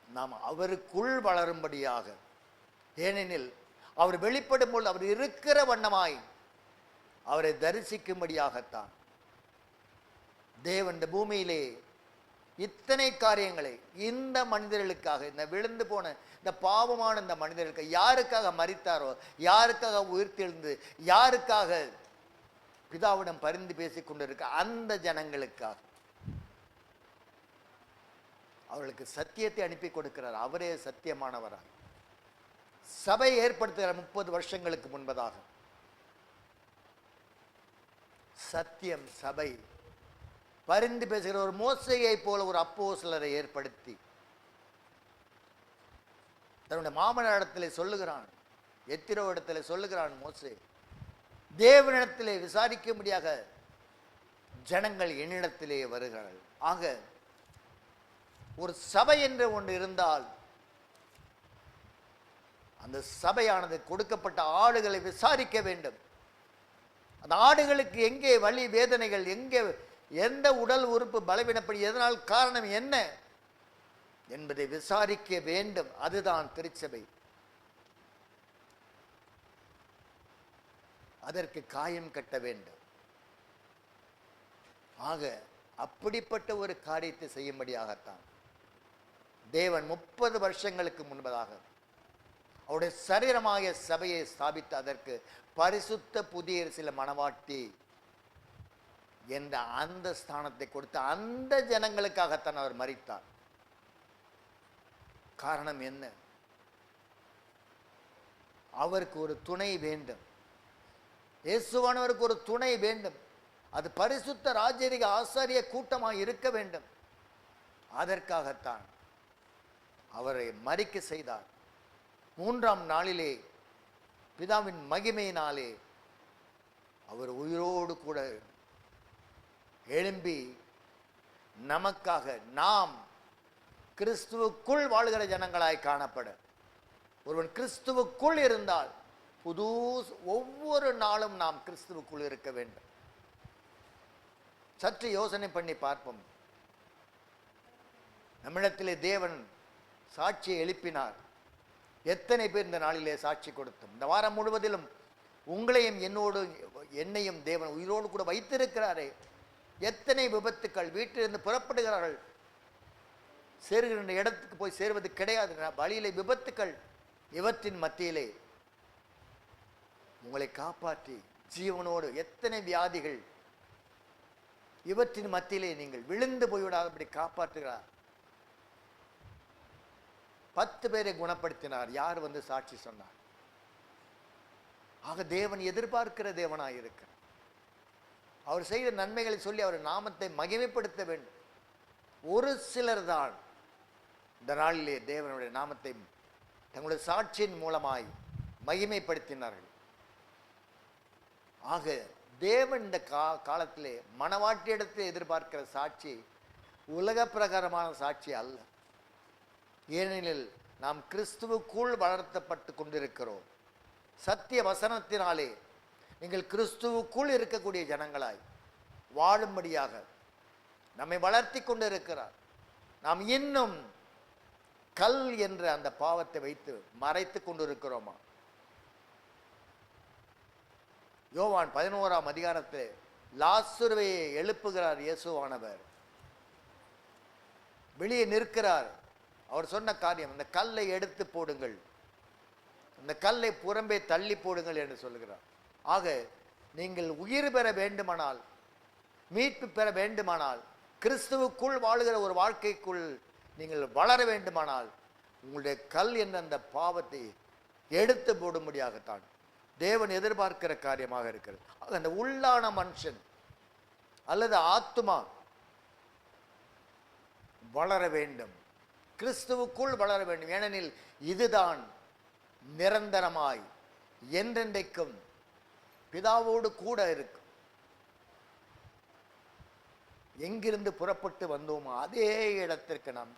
நாம் அவருக்குள் வளரும்படியாக, ஏனெனில் அவர் வெளிப்படும் போது அவர் இருக்கிற வண்ணமாய் அவரை தரிசிக்கும்படியாகத்தான் தேவன் இந்த பூமியிலே இத்தனை காரியங்களை இந்த மனிதர்களுக்காக, இந்த விழுந்து போன இந்த பாவமான இந்த மனிதர்களுக்கு யாருக்காக மரித்தாரோ, யாருக்காக உயிர்த்தெழுந்து, யாருக்காக பிதாவிடம் பரிந்து பேசிக் கொண்டிருக்க அந்த ஜனங்களுக்காக அவர்களுக்கு சத்தியத்தை அனுப்பி கொடுக்கிறார். அவரே சத்தியமானவராக சபை ஏற்படுத்துகிறார். 30 வருஷங்களுக்கு முன்பதாக சத்தியம் சபை பரிந்து பேசுகிற ஒரு மோசையை போல ஒரு அப்போஸ்தலரை ஏற்படுத்தி தன்னுடைய மாமனாரிடத்திலே சொல்லுகிறான், எத்திரோ இடத்திலே சொல்லுகிறான், மோசே தேவனிடத்திலே விசாரிக்கும்படியாக ஜனங்கள் என்னிடத்திலே வருகிறார்கள். ஆக ஒரு சபை என்று ஒன்று இருந்தால் அந்த சபையானது கொடுக்கப்பட்ட ஆடுகளை விசாரிக்க வேண்டும். அந்த ஆடுகளுக்கு எங்கே வலி வேதனைகள், எங்கே எந்த உடல் உறுப்பு பலவீனப்படி, எதனால் காரணம் என்ன என்பதை விசாரிக்க வேண்டும். அதுதான் திருச்சபை. அதற்கு காயம் கட்ட வேண்டும். ஆக அப்படிப்பட்ட ஒரு காரியத்தை செய்யும்படியாகத்தான் தேவன் 30 வருஷங்களுக்கு முன்பதாக அவருடைய சரீரமாகிய சபையை ஸ்தாபித்து அதற்கு பரிசுத்த புதிய சில மணவாட்டி என்ற அந்த ஸ்தானத்தை கொடுத்து அந்த ஜனங்களுக்காகத்தான் அவர் மரித்தார். காரணம் என்ன? அவருக்கு ஒரு துணை வேண்டும். இயேசுவானவருக்கு ஒரு துணை வேண்டும். அது பரிசுத்த ராஜரீக ஆசாரிய கூட்டமாக இருக்க வேண்டும். அதற்காகத்தான் அவரை மரிக்க செய்தார். மூன்றாம் நாளிலே பிதாவின் மகிமையினாலே அவர் உயிரோடு கூட எழும்பி நமக்காக, நாம் கிறிஸ்துவுக்குள் வாழ்கிற ஜனங்களாய் காணப்பட, ஒருவன் கிறிஸ்துவுக்குள் இருந்தால் புது, ஒவ்வொரு நாளும் நாம் கிறிஸ்துவுக்குள் இருக்க வேண்டும். சற்று யோசனை பண்ணி பார்ப்போம். நம்மிடத்திலே தேவன் சாட்சியை எழுப்பினார். எத்தனை பேர் இந்த நாளிலே சாட்சி கொடுத்தோம்? இந்த வாரம் முழுவதிலும் உங்களையும் என்னையும் தேவன் உயிரோடு கூட வைத்திருக்கிறாரே. எத்தனை விபத்துக்கள், வீட்டிலிருந்து புறப்படுகிறார்கள், சேருகின்ற இடத்துக்கு போய் சேருவது கிடையாது, வழியிலே விபத்துக்கள். இவற்றின் மத்தியிலே உங்களை காப்பாற்றி ஜீவனோடு, எத்தனை வியாதிகள், இவற்றின் மத்தியிலே நீங்கள் விழுந்து போய்விடாதபடி காப்பாற்றுகிறார். 10 பேரை குணப்படுத்தினார். யார் வந்து சாட்சி சொன்னார்? ஆக தேவன் எதிர்பார்க்கிற தேவனாய் இருக்கிறார். அவர் செய்த நன்மைகளை சொல்லி அவர் நாமத்தை மகிமைப்படுத்த வேண்டும். ஒரு சிலர் தான் இந்த நாளிலே தேவனுடைய நாமத்தை தங்களுடைய சாட்சியின் மூலமாய் மகிமைப்படுத்தினார்கள். ஆக தேவன் இந்த காலத்திலே மனவாட்டியிடத்தில் எதிர்பார்க்கிற சாட்சி உலக பிரகாரமான சாட்சி அல்ல. ஏனெனில் நாம் கிறிஸ்துவுக்குள் வளர்த்தப்பட்டு கொண்டிருக்கிறோம். சத்திய வசனத்தினாலே நீங்கள் கிறிஸ்துவுக்குள் இருக்கக்கூடிய ஜனங்களாய் வாழும்படியாக நம்மை வளர்த்தி கொண்டிருக்கிறார். நாம் இன்னும் கல் என்ற அந்த பாவத்தை வைத்து மறைத்து கொண்டிருக்கிறோமா? யோவான் 11ஆம் அதிகாரத்தில் லாசருவை எழுப்புகிறார் இயேசுவானவர். வெளியே நிற்கிறார். அவர் சொன்ன காரியம், இந்த கல்லை எடுத்து போடுங்கள், இந்த கல்லை புறம்பே தள்ளி போடுங்கள் என்று சொல்கிறார். ஆக நீங்கள் உயிர் பெற வேண்டுமானால், மீட்பு பெற வேண்டுமானால், கிறிஸ்துவுக்குள் வாழுகிற ஒரு வாழ்க்கைக்குள் நீங்கள் வளர வேண்டுமானால், உங்களுடைய கல் என்ற அந்த பாவத்தை எடுத்து போடும்படியாகத்தான் தேவன் எதிர்பார்க்கிற காரியமாக இருக்கிறது. ஆக அந்த உள்ளான மனுஷன் அல்லது ஆத்துமா வளர வேண்டும், கிறிஸ்துவுக்குள் வளர வேண்டும். ஏனெனில் இதுதான் நிரந்தரமாய் என்றென்றைக்கும் பிதாவோடு கூட இருக்கும். எங்கிருந்து புறப்பட்டு வந்தோமோ அதே இடத்திற்கு நாம்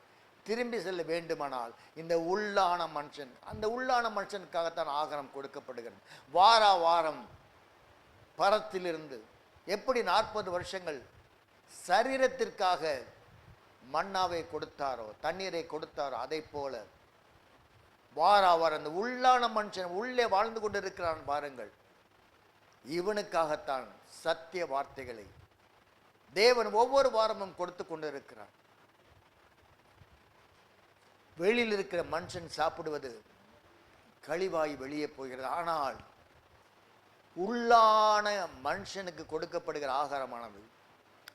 திரும்பி செல்ல வேண்டுமானால் இந்த உள்ளான மனுஷன், அந்த உள்ளான மனுஷனுக்காகத்தான் ஆகாரம் கொடுக்கப்படுகிறது. வார வாரம் பரத்திலிருந்து எப்படி 40 வருஷங்கள் சரீரத்திற்காக மன்னாவை கொடுத்தாரோ, தண்ணீரை கொடுத்தாரோ, அதை போல வார வாரம் அந்த உள்ளான மனுஷன் உள்ளே வாழ்ந்து கொண்டிருக்கிறான் பாருங்கள். இவனுக்காகத்தான் சத்திய வார்த்தைகளை தேவன் ஒவ்வொரு வாரமும் கொடுத்து கொண்டிருக்கிறார். வெளியில் இருக்கிற மனுஷன் சாப்பிடுவது கழிவாய் வெளியே போகிறது. ஆனால் உள்ளான மனுஷனுக்கு கொடுக்கப்படுகிற ஆகாரமானது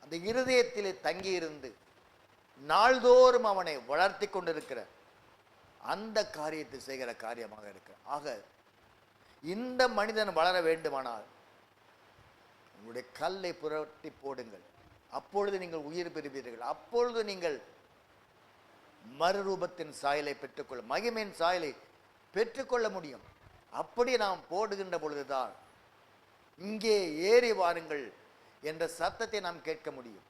அந்த இருதயத்திலே தங்கியிருந்து நாள்தோறும் அவனை வளர்த்தி கொண்டிருக்கிற அந்த காரியத்தை செய்கிற காரியமாக இருக்கிற. ஆக இந்த மனிதன் வளர வேண்டுமானால் உங்களுடைய கல்லை புரட்டி போடுங்கள், அப்பொழுது நீங்கள் உயிர் பெறுவீர்கள். அப்பொழுது நீங்கள் மறுரூபத்தின் சாயலை பெற்றுக்கொள்ள, மகிமையின் சாயலை பெற்றுக்கொள்ள முடியும். அப்படி நாம் போடுகின்ற பொழுதுதான் இங்கே ஏறி வாருங்கள் என்ற சத்தத்தை நாம் கேட்க முடியும்.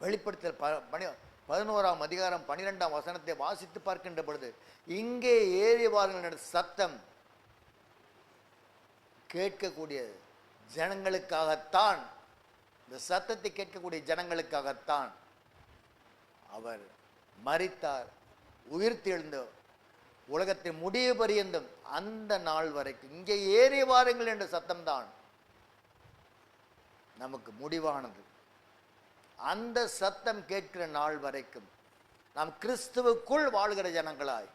வெளிப்படுத்தல் 11ஆம் அதிகாரம் 12ஆம் வசனத்தை வாசித்து பார்க்கின்ற பொழுது இங்கே ஏறி வாருங்கள் என்ற சத்தம் கேட்கக்கூடிய ஜனங்களுக்காகத்தான், இந்த சத்தத்தை கேட்கக்கூடிய ஜனங்களுக்காகத்தான் அவர் மரித்தார், உயிர்த்தெழுந்த உலகத்தின் முடிவு பரியந்தம் அந்த நாள் வரைக்கும் இங்கே ஏறி வாருங்கள் என்ற சத்தம்தான் நமக்கு முடிவானது. அந்த சத்தம் கேட்கிற நாள் வரைக்கும் நாம் கிறிஸ்துவுக்குள் வாழ்கிற ஜனங்களாய்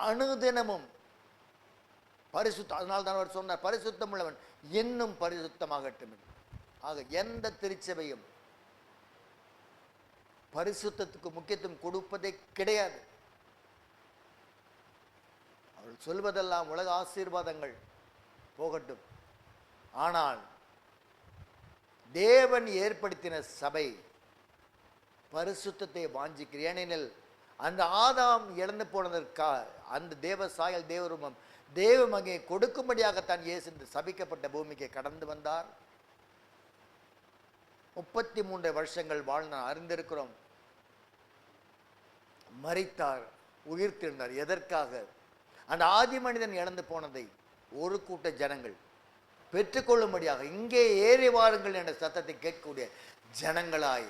அனுதினமும் பரிசுத்தம். அதனால் தான் அவர் சொன்னார், பரிசுத்தம் உள்ளவன் இன்னும் பரிசுத்தமாகட்டும். ஆக எந்த திருச்சபையும் பரிசுத்தத்துக்கு முக்கியத்துவம் கொடுப்பதே கிடையாது. அவர்கள் சொல்வதெல்லாம் உலக ஆசீர்வாதங்கள் போகட்டும். ஆனால் தேவன் ஏற்படுத்தின சபை பரிசுத்தத்தை வாஞ்சிக்கிறது. ஏனெனில் அந்த ஆதாம் இழந்து போனதற்கா அந்த தேவ சாயல் தேவரூபம் தேவ மகியை கொடுக்கும்படியாகத்தான் இயேசு இந்த சபிக்கப்பட்ட பூமிக்கு கடந்து வந்தார். 33 வருஷங்கள் வாழ்ந்த அறிந்திருக்கிறோம். மரித்தார், உயிர்த்தெழுந்தார். எதற்காக? அந்த ஆதி மனிதன் இழந்து போனதை ஒரு கூட்ட ஜனங்கள் பெற்றுக்கொள்ளும்படியாக இங்கே ஏறி வாருங்கள் என்ற சத்தத்தை கேட்கக்கூடிய ஜனங்களாய்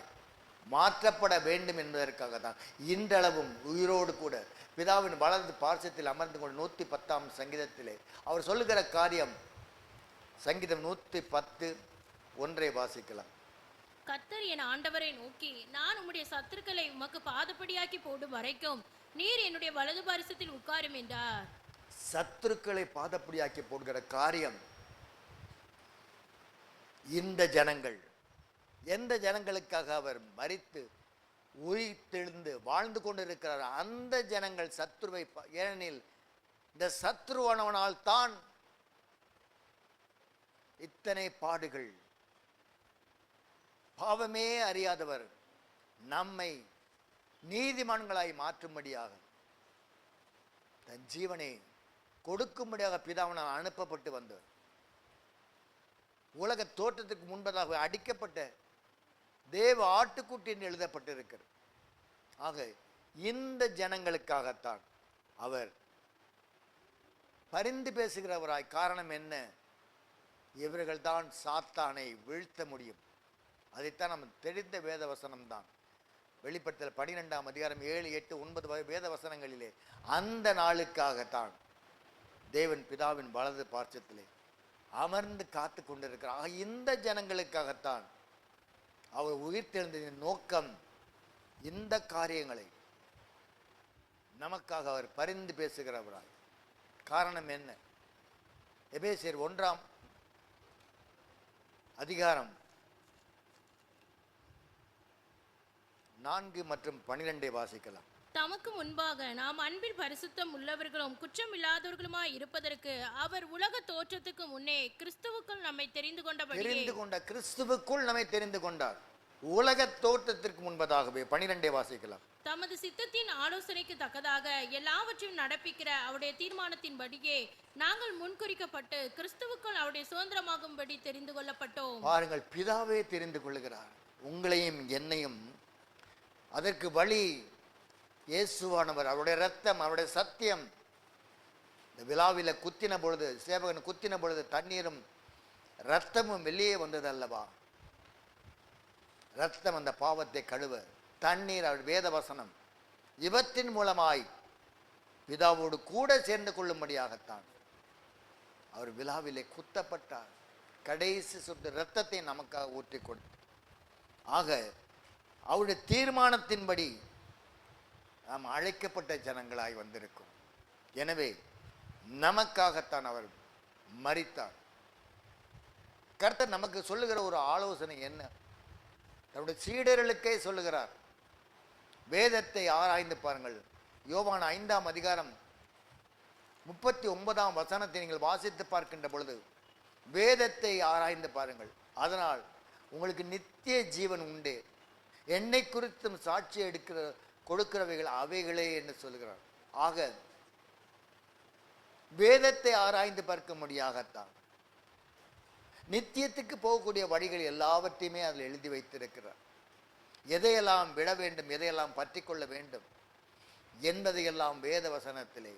மாற்றப்பட வேண்டும் என்பதற்காக தான் இன்றளவும் உயிரோடு கூட பிதாவின் வலது பார்சத்தில் அமர்ந்து கொண்டு 110ஆம் சங்கீதத்திலே அவர் சொல்லுகிற காரியம், சங்கீதம் 110:1 வாசிக்கலாம். கர்த்தர் என் ஆண்டவரை நோக்கி, நான் உம்முடைய சத்துருக்களை உமக்கு பாதப்படியாக்கி போடும் வரைக்கும் நீர் என்னுடைய வலது பாரிசத்தில் உட்காரும் என்றார். சத்துருக்களை பாதப்படியாக்கி போடுகிற காரியம் இந்த ஜனங்கள், எந்த ஜனங்களுக்காக அவர் மரித்து உயிர்த்தெழுந்து வாழ்ந்து கொண்டிருக்கிறார் அந்த ஜனங்கள் சத்துருவை, ஏனெனில் இந்த சத்துருவானவனால் தான் இத்தனை பாடுகள். பாவமே அறியாதவர் நம்மை நீதிமான்களாய் மாற்றும்படியாக தன் ஜீவனை கொடுக்கும்படியாக பிதாவினால் அனுப்பப்பட்டு வந்தவர். உலக தோற்றத்துக்கு முன்பதாக அடிக்கப்பட்ட தேவ ஆட்டுக்குட்டி என்று எழுதப்பட்டிருக்கிறது. ஆக இந்த ஜனங்களுக்காகத்தான் அவர் பரிந்து பேசுகிறவராய். காரணம் என்ன? இவர்கள் தான் சாத்தானை வீழ்த்த முடியும். அதைத்தான் நம்ம தெரிந்த வேத வசனம் தான். வெளிப்படுத்தல் 12ஆம் அதிகாரம் 7, 8, 9 வேத வசனங்களிலே அந்த நாளுக்காகத்தான் தேவன் பிதாவின் வலது பார்ச்சத்திலே அமர்ந்து காத்து கொண்டிருக்கிறார். இந்த ஜனங்களுக்காகத்தான் அவர் உயிர்த்தெழுந்ததின் நோக்கம். இந்த காரியங்களை நமக்காக அவர் பரிந்து பேசுகிறவராய். காரணம் என்ன? எபேசியர் 1ஆம் அதிகாரம் 4 மற்றும் 12 வாசிக்கலாம். தமக்கு முன்பாக நாம் அன்பில் பரிசுத்தம் உள்ளவர்களும் குற்றம் இல்லாதவர்களுமாய் இருப்பதற்கு அவர் உலக தோற்றத்துக்கு முன்னே கிறிஸ்துவுக்குள் நம்மை தெரிந்து கிறிஸ்துவுக்குள் நம்மை தெரிந்து கொண்டார். உலக தோற்றத்திற்கு முன்பதாகவே 12 வாசிக்கலாம். தமது சித்தத்தின் ஆலோசனைக்கு தக்கதாக எல்லாவற்றையும் நடப்பிக்கிற அவருடைய தீர்மானத்தின்படியே நாங்கள் முன்குறிக்கப்பட்டு கிறிஸ்துவுக்குள் அவருடைய சுதந்திரமாகும்படி தெரிந்து கொள்ளப்பட்டோம். பாருங்கள், பிதாவே தெரிந்து கொள்ளுகிறார் உங்களையும் என்னையும். அதற்கு வழி இயேசுவானவர், அவருடைய ரத்தம், அவருடைய சத்தியம். இந்த விழாவில குத்தின பொழுது, சேவகன் குத்தின பொழுது தண்ணீரும் ரத்தமும் வெளியே வந்தது அல்லவா? ரத்தம் அந்த பாவத்தை கழுவ, தண்ணீர் அவர் வேத வசனம். இவற்றின் மூலமாய் பிதாவோடு கூட சேர்ந்து கொள்ளும்படியாகத்தான் அவர் விழாவிலே குத்தப்பட்டார். கடைசி சொட்டு ரத்தத்தை நமக்காக ஊற்றி கொடுத்து. ஆக அவருடைய தீர்மானத்தின்படி நாம் அழைக்கப்பட்ட ஜனங்களாய் வந்திருக்கும். எனவே நமக்காகத்தான் அவர் மரித்தார். கர்த்தர் நமக்கு சொல்லுகிற ஒரு ஆலோசனை என்ன? தன்னுடைய சீடர்களுக்கே சொல்லுகிறார். வேதத்தை ஆராய்ந்து பாருங்கள். யோவான் 5ஆம் அதிகாரம் 39ஆம் வசனத்தை நீங்கள் வாசித்து பார்க்கின்ற பொழுது வேதத்தை ஆராய்ந்து பாருங்கள். அதனால் உங்களுக்கு நித்திய ஜீவன் உண்டு. என்னை குறித்தும் சாட்சி கொடுக்கிறவைகள் அவைகளே என்று சொல்கிறார். ஆக வேதத்தை ஆராய்ந்து பார்க்கும்படியாகத்தான் நித்தியத்துக்கு போகக்கூடிய வழிகள் எல்லாவற்றையுமே அதில் எழுதி வைத்திருக்கிறார். எதையெல்லாம் விட வேண்டும், எதையெல்லாம் பற்றி கொள்ள வேண்டும் என்பதையெல்லாம் வேத வசனத்திலே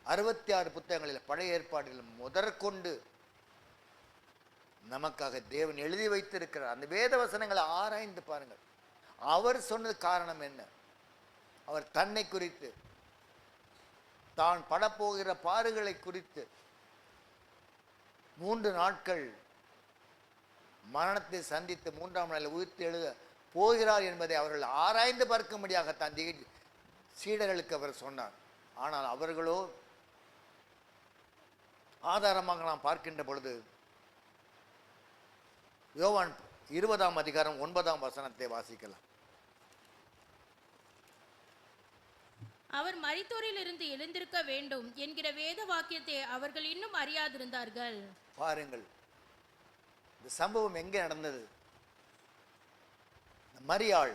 66 புத்தகங்களில் பழைய ஏற்பாடுகள் முதற்கொண்டு நமக்காக தேவன் எழுதி வைத்திருக்கிறார். அந்த வேத வசனங்களை ஆராய்ந்து பாருங்கள். அவர் சொன்னது காரணம் என்ன? அவர் தன்னை குறித்து, தான் படப்போகிற பாடுகளை குறித்து, 3 நாட்கள் மரணத்தை சந்தித்து 3ஆம் நாளில் உயிர்த்து எழுத போகிறார் என்பதை அவர்கள் ஆராய்ந்து பார்க்கும்படியாக தன் சீடர்களுக்கு அவர் சொன்னார். ஆனால் அவர்களோ ஆதாரமாக நாம் பார்க்கின்ற பொழுது யோவான் 20ஆம் அதிகாரம் 9ஆம் வசனத்தை வாசிக்கலாம். அவர் மரித்தோரில் இருந்து எழுந்திருக்க வேண்டும் என்கிற வேத வாக்கியத்தை அவர்கள் இன்னும் அறியாதிருந்தார்கள். பாருங்கள், இந்த சம்பவம் எங்கே நடந்தது? மரியாள்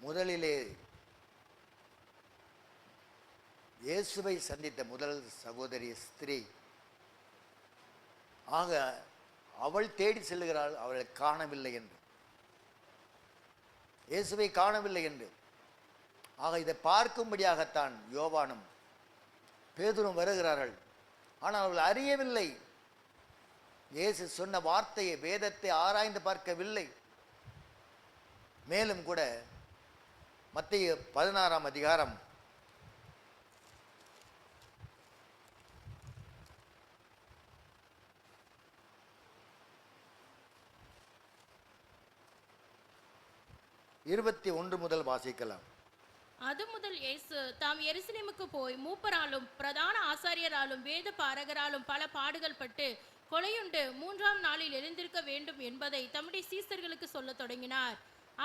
முதலிலே இயேசுவை சந்தித்த முதல் சகோதரி ஸ்திரீ. ஆக அவள் தேடி செல்லுகிறாள், அவளை காணவில்லை என்று, இயேசுவை காணவில்லை என்று. ஆக இதை பார்க்கும்படியாகத்தான் யோவானும் பேதுரும் வருகிறார்கள். ஆனால் அவர்கள் அறியவில்லை, இயேசு சொன்ன வார்த்தையை, வேதத்தை ஆராய்ந்து பார்க்கவில்லை. மேலும் கூட மத்தேயு 16 அதிகாரம் 21 முதல் வாசிக்கலாம். அது முதல் இயேசு தாம் எருசலேமுக்கு போய் மூப்பராலும் பிரதான ஆசாரியராலும் வேத பாரகராலும் பல பாடுகள் பட்டு கொலையுண்டு 3ஆம் நாளில் எழுந்திருக்க வேண்டும் என்பதை தம்முடைய சீசர்களுக்கு சொல்லத் தொடங்கினார்.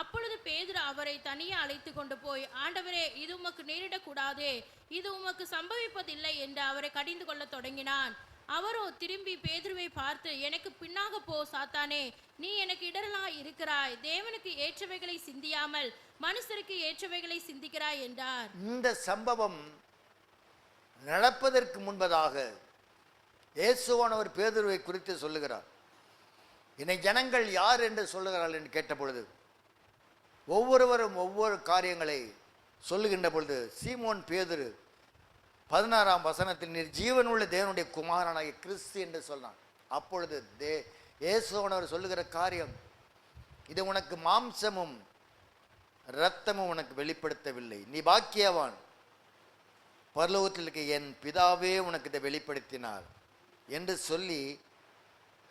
அப்பொழுது பேதுரு அவரை தனியே அழைத்து கொண்டு போய், ஆண்டவரே, இது உமக்கு நேரிடக்கூடாதே, இது உமக்கு சம்பவிப்பதில்லை என்று அவரை கடிந்து கொள்ள தொடங்கினான். அவரோ திரும்பி பேதுருவை பார்த்து, எனக்கு பின்னாக போ சாத்தானே, நீ எனக்கு இடரலா இருக்கிறாய், தேவனுக்கு ஏற்றவைகளை சிந்தியாமல் மனுஷருக்கு ஏற்றவைகளை சிந்திக்கிறாய் என்றார். இந்த சம்பவம் நடப்பதற்கு முன்பதாக இயேசுவானவர் பேதுருவை குறித்து சொல்லுகிறார். என்னை ஜனங்கள் யார் என்று சொல்லுகிறார்கள் என்று கேட்டபொழுது ஒவ்வொருவரும் ஒவ்வொரு காரியங்களை சொல்லுகின்ற பொழுது சீமோன் பேதுரு 16ஆம் வசனத்தில், நீர் ஜீவனுள்ள தேவனுடைய குமாரனாகிய கிறிஸ்து என்று சொன்னான். அப்பொழுது இயேசுவானவர் சொல்லுகிற காரியம், இது உனக்கு மாம்சமும் இரத்தமும் உனக்கு வெளிப்படுத்தவில்லை, நீ பாக்கியவான், பரலோகத்தில் இருக்க என் பிதாவே உனக்கு இதை வெளிப்படுத்தினார் என்று சொல்லி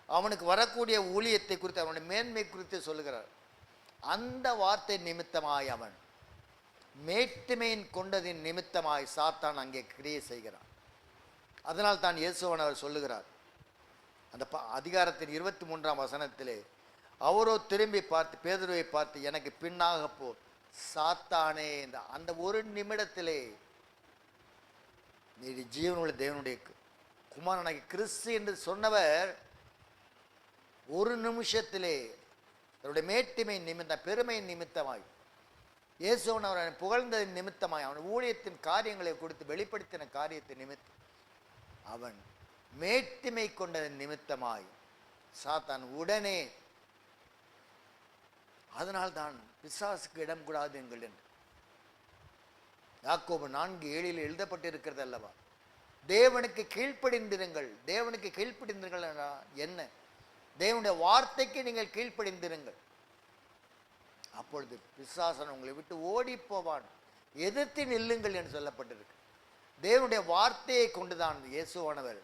அவனுக்கு வரக்கூடிய ஊழியத்தை குறித்து, அவனுடைய மேன்மை குறித்து சொல்லுகிறார். அந்த வார்த்தை நிமித்தமாய், அவன் மேட்டுமையின் கொண்டதின் நிமித்தமாய் சாத்தான் அங்கே கிரியை செய்கிறான். அதனால் தான் இயேசுவானவர் சொல்லுகிறார் அந்த அதிகாரத்தின் 23ஆம் வசனத்திலே, அவரோ திரும்பி பார்த்து பேதுருவை பார்த்து, எனக்கு பின்னாக போ சாத்தானே. அந்த ஒரு நிமிடத்திலே நீ ஜீவனுள்ள தேவனுடைய குமாரனாகிய கிறிஸ்து என்று சொன்னவர் ஒரு நிமிஷத்திலே அவருடைய மேட்டிமை நிமித்தம், பெருமையின் நிமித்தமாய், இயேசுவன் அவரை புகழ்ந்ததின் நிமித்தமாய், அவன் ஊழியத்தின் காரியங்களை கொடுத்து வெளிப்படுத்தின காரியத்தின் நிமித்தம், அவன் மேட்டிமை கொண்டதன் நிமித்தமாய் சாத்தான் உடனே, அதனால்தான் பிசாசுக்கு இடம் கூடாது எங்கள் என்று யாக்கோபு 4:7 எழுதப்பட்டிருக்கிறது அல்லவா? தேவனுக்கு கீழ்ப்படிந்திருங்கள். தேவனுக்கு கீழ்ப்படிந்திருங்கள் என்ன? தேவனுடைய வார்த்தைக்கு நீங்கள் கீழ்ப்படிந்திருங்கள், அப்பொழுது பிசாசன் உங்களை விட்டு ஓடி போவான். எதிர்த்து நில்லுங்கள் என்று சொல்லப்பட்டிருக்கு. தேவனுடைய வார்த்தையை கொண்டுதான் இயேசுவானவர்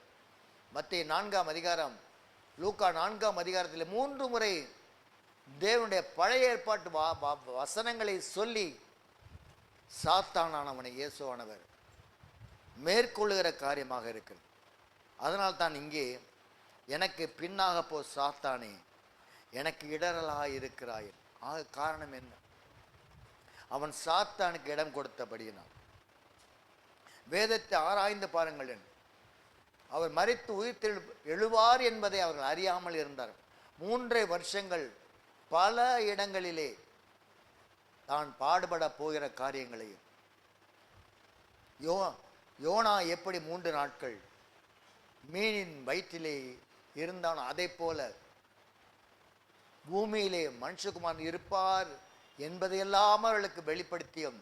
மத்தேயு 4ஆம் அதிகாரம், லூக்கா 4ஆம் அதிகாரத்தில் 3 முறை தேவனுடைய பழைய ஏற்பாட்டு வசனங்களை சொல்லி சாத்தானானவனை இயேசுவானவர் மேற்கொள்ளுகிற காரியமாக இருக்கிறது. அதனால் தான் இங்கே, எனக்கு பின்னாக போ சாத்தானே, எனக்கு இடரலாக இருக்கிறாய். ஆக காரணம் என்ன? அவன் சாத்தானுக்கு இடம் கொடுத்தபடியினான். வேதத்தை ஆராய்ந்து பாருங்கள் என்று, அவர் மரித்து உயிர் எழுவார் என்பதை அவர்கள் அறியாமல் இருந்தார். 3 வருஷங்கள் பல இடங்களிலே தான் பாடுபட போகிற காரியங்களையும், யோனா எப்படி 3 நாட்கள் மீனின் வயிற்றிலே இருந்தானோ அதை போல பூமியிலே மனுஷகுமார் இருப்பார் என்பதையெல்லாம் அவர்களுக்கு வெளிப்படுத்தியும்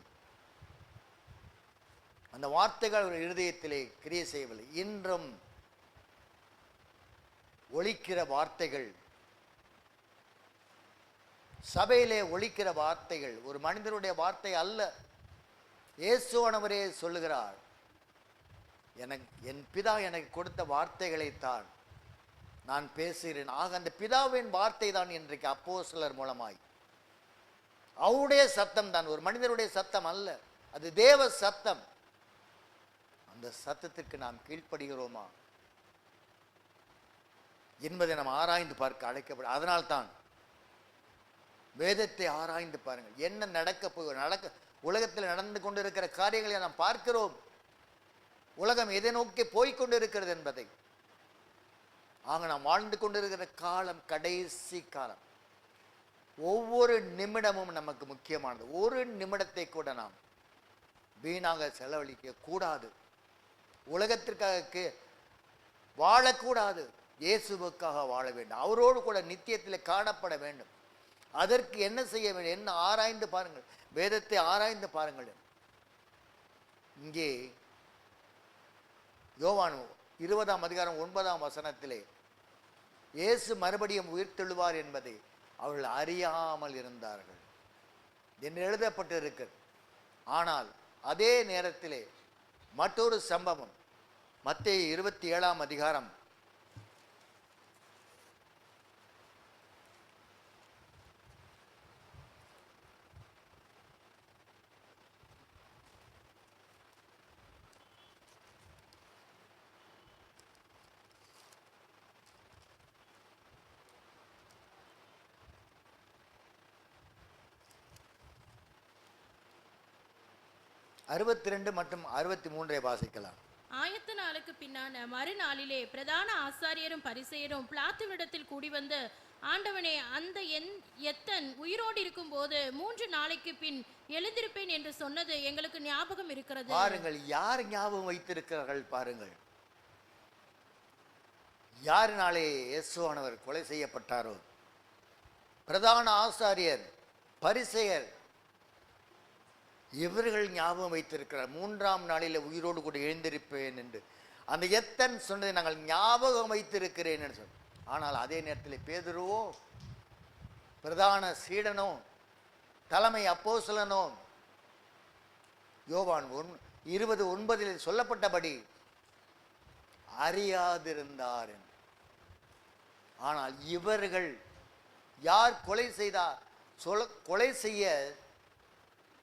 அந்த வார்த்தைகள் அவர்கள் இருதயத்திலே கிரியை செய்யவில்லை. இன்றும் ஒலிக்கிற வார்த்தைகள், சபையிலே ஒலிக்கிற வார்த்தைகள் ஒரு மனிதனுடைய வார்த்தை அல்ல. இயேசுவானவரே சொல்லுகிறார், என் பிதா எனக்கு கொடுத்த வார்த்தைகளைத்தான் நான் பேசுகிறேன். ஆக அந்த பிதாவின் வார்த்தை தான் இன்றைக்கு அப்போஸ்தலர் மூலமாய், அவருடைய சத்தம் தான், ஒரு மனிதனுடைய சத்தம் அல்ல, அது தேவ சத்தம். அந்த சத்தத்திற்கு நாம் கீழ்ப்படுகிறோமா என்பதை நாம் ஆராய்ந்து பார்க்க அழைக்கப்படும். அதனால்தான் வேதத்தை ஆராய்ந்து பாருங்கள். என்ன நடக்க உலகத்தில் நடந்து கொண்டிருக்கிற காரியங்களை நாம் பார்க்கிறோம். உலகம் எதை நோக்கி போய்கொண்டிருக்கிறது என்பதை. ஆக நாம் வாழ்ந்து கொண்டிருக்கிற காலம் கடைசி காலம். ஒவ்வொரு நிமிடமும் நமக்கு முக்கியமானது. ஒரு நிமிடத்தை கூட நாம் வீணாக செலவழிக்க கூடாது. உலகத்திற்காக வாழக்கூடாது. இயேசுவுக்காக வாழ வேண்டும். அவரோடு கூட நித்தியத்தில் காணப்பட வேண்டும். அதற்கு என்ன செய்ய வேண்டும்? என்ன ஆராய்ந்து பாருங்கள். வேதத்தை ஆராய்ந்து பாருங்கள். இங்கே யோவான் 20ஆம் அதிகாரம் 9ஆம் வசனத்திலே இயேசு மறுபடியும் உயிர்த்தெழுவார் என்பதை அவர்கள் அறியாமல் இருந்தார்கள் என்று எழுதப்பட்டிருக்கிறது. ஆனால் அதே நேரத்திலே மற்றொரு சம்பவம் மத்தேயு 27ஆம் அதிகாரம் 62 மற்றும் 63 வாசிக்கலாம். ஆயத்த நாளுக்கு பின்னான மறுநாளிலே பிரதான ஆசாரியரும் பரிசேயரும் பிலாத்துவிடத்தில் கூடி வந்து, ஆண்டவனே, அந்த எத்தன் உயிரோடு இருக்கும் போது 3 நாளைக்கு பின் எழுந்திருப்பேன் என்று சொன்னது எங்களுக்கு ஞாபகம் இருக்கிறது. பாருங்கள், யார் ஞாபகம் வைத்திருக்கிறார்கள் பாருங்கள். யாரினாலே இயேசுவானவர் கொலை செய்யப்பட்டாரோ, பிரதான ஆசாரியர் பரிசேயர், இவர்கள் ஞாபகம் வைத்திருக்கிறார். 3ஆம் நாளில் உயிரோடு கூட எழுந்திருப்பேன் என்று அந்த எத்தன் சொன்னதை நாங்கள் ஞாபகம் வைத்திருக்கிறேன் என்று சொன்ன. ஆனால் அதே நேரத்தில் பேதுருவோ, பிரதான சீடனோ, தலைமை அப்போஸ்தலனோ, யோவான் 20:9 சொல்லப்பட்டபடி அறியாதிருந்தார். ஆனால் இவர்கள் யார் கொலை செய்தார்? கொலை செய்ய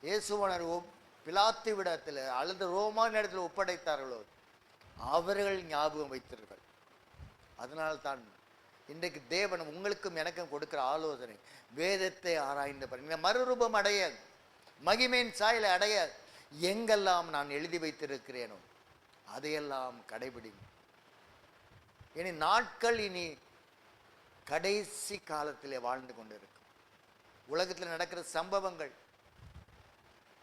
இயேசுவானர் பிலாத்து விடத்தில் அல்லது ரோமான் இடத்தில் ஒப்படைத்தார்களோ அவர்கள் ஞாபகம் வைத்திருக்கிறார்கள். அதனால்தான் இன்றைக்கு தேவன் உங்களுக்கும் எனக்கும் கொடுக்கிற ஆலோசனை, வேதத்தை ஆராய்ந்து பாருங்க. மறுரூபம் அடைய, மகிமையின் சாயலை அடைய எங்கெல்லாம் நான் எழுதி வைத்திருக்கிறேனோ அதையெல்லாம் கடைபிடிங்க. இனி நாட்கள் இனி கடைசி காலத்திலே வாழ்ந்து கொண்டிருக்கும். உலகத்தில் நடக்கிற சம்பவங்கள்,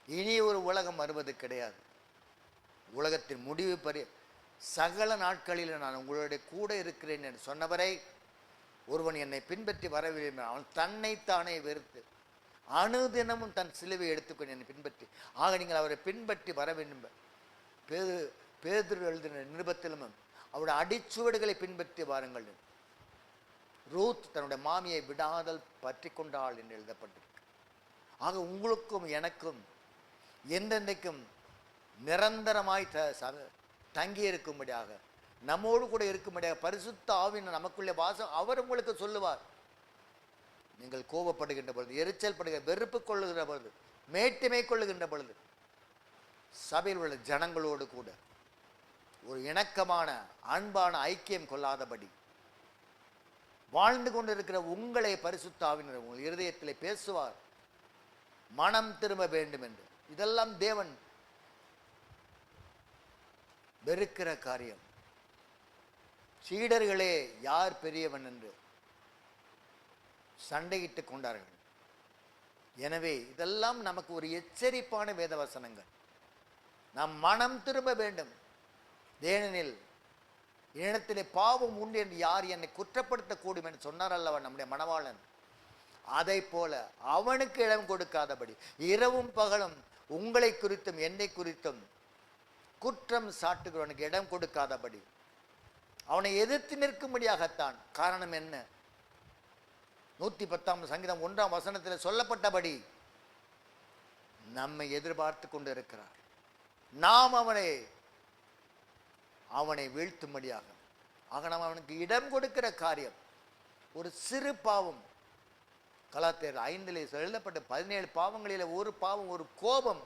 இனி ஒரு உலகம் வருவது கிடையாது. உலகத்தின் முடிவு சகல நாட்களில் நான் உங்களுடைய கூட இருக்கிறேன் என்று சொன்னவரை, ஒருவன் என்னை பின்பற்றி வரவில்லை, அவன் தன்னைத்தானே வெறுத்து அனுதினமும் தன் சிலுவை எடுத்துக்கொண்டு என்னை பின்பற்றி, ஆக நீங்கள் அவரை பின்பற்றி வர வேண்டும். பேதுரு எழுதின நிருபத்திலும் அவருடைய அடிச்சுவடுகளை பின்பற்றி வாருங்கள். ரூத் தன்னுடைய மாமியை விடாதல் பற்றி கொண்டாள் என்று எழுதப்பட்டிருக்கு. ஆக உங்களுக்கும் எனக்கும் என்றென்றைக்கும் நிரந்தரமாய் தங்கி இருக்கும்படியாக, நம்மோடு கூட இருக்கும்படியாக பரிசுத்த ஆவியின் நமக்குள்ளே வாசம் அவர் உங்களுக்கு சொல்லுவார். நீங்கள் கோபப்படுகின்ற பொழுது, எரிச்சல் படுகிற, வெறுப்பு கொள்ளுகிற பொழுது, மேட்டிமை கொள்ளுகின்ற பொழுது, சபையில் உள்ள ஜனங்களோடு கூட ஒரு இணக்கமான அன்பான ஐக்கியம் கொள்ளாதபடி வாழ்ந்து கொண்டிருக்கிற உங்களை பரிசுத்த ஆவியினர் உங்கள் இருதயத்தில் பேசுவார், மனம் திரும்ப வேண்டும் என்று. இதெல்லாம் தேவன் வெறுக்கிற காரியம். சீடர்களே யார் பெரியவன் என்று சண்டையிட்டு கொண்டார்கள். எனவே இதெல்லாம் நமக்கு ஒரு எச்சரிப்பான வேதவசனங்கள். நாம் மனம் திரும்ப வேண்டும். ஏனெனில் என்னிடத்திலே பாவம் உண்டு என்று யார் என்னை குற்றப்படுத்தக்கூடும் என்று சொன்னார் அல்லவா நம்முடைய மணவாளன். அதை போல அவனுக்கு இடம் கொடுக்காதபடி இரவும் பகலும் உங்களை குறித்தும் என்னை குறித்தும் குற்றம் சாட்டுகிறவனுக்கு இடம் கொடுக்காதபடி அவனை எதிர்த்து நிற்கும்படியாகத்தான். காரணம் என்ன? 110ஆம் சங்கீதம் 1ஆம் வசனத்தில் சொல்லப்பட்டபடி நம்மை எதிர்பார்த்து கொண்டு இருக்கிறார். நாம் அவனை வீழ்த்தும்படியாக, ஆக நாம் அவனுக்கு இடம் கொடுக்கிற காரியம். ஒரு சிறு பாவம், கலாத்தியர் 5 எழுதப்பட்ட 17 பாவங்களில் ஒரு பாவம், ஒரு கோபம்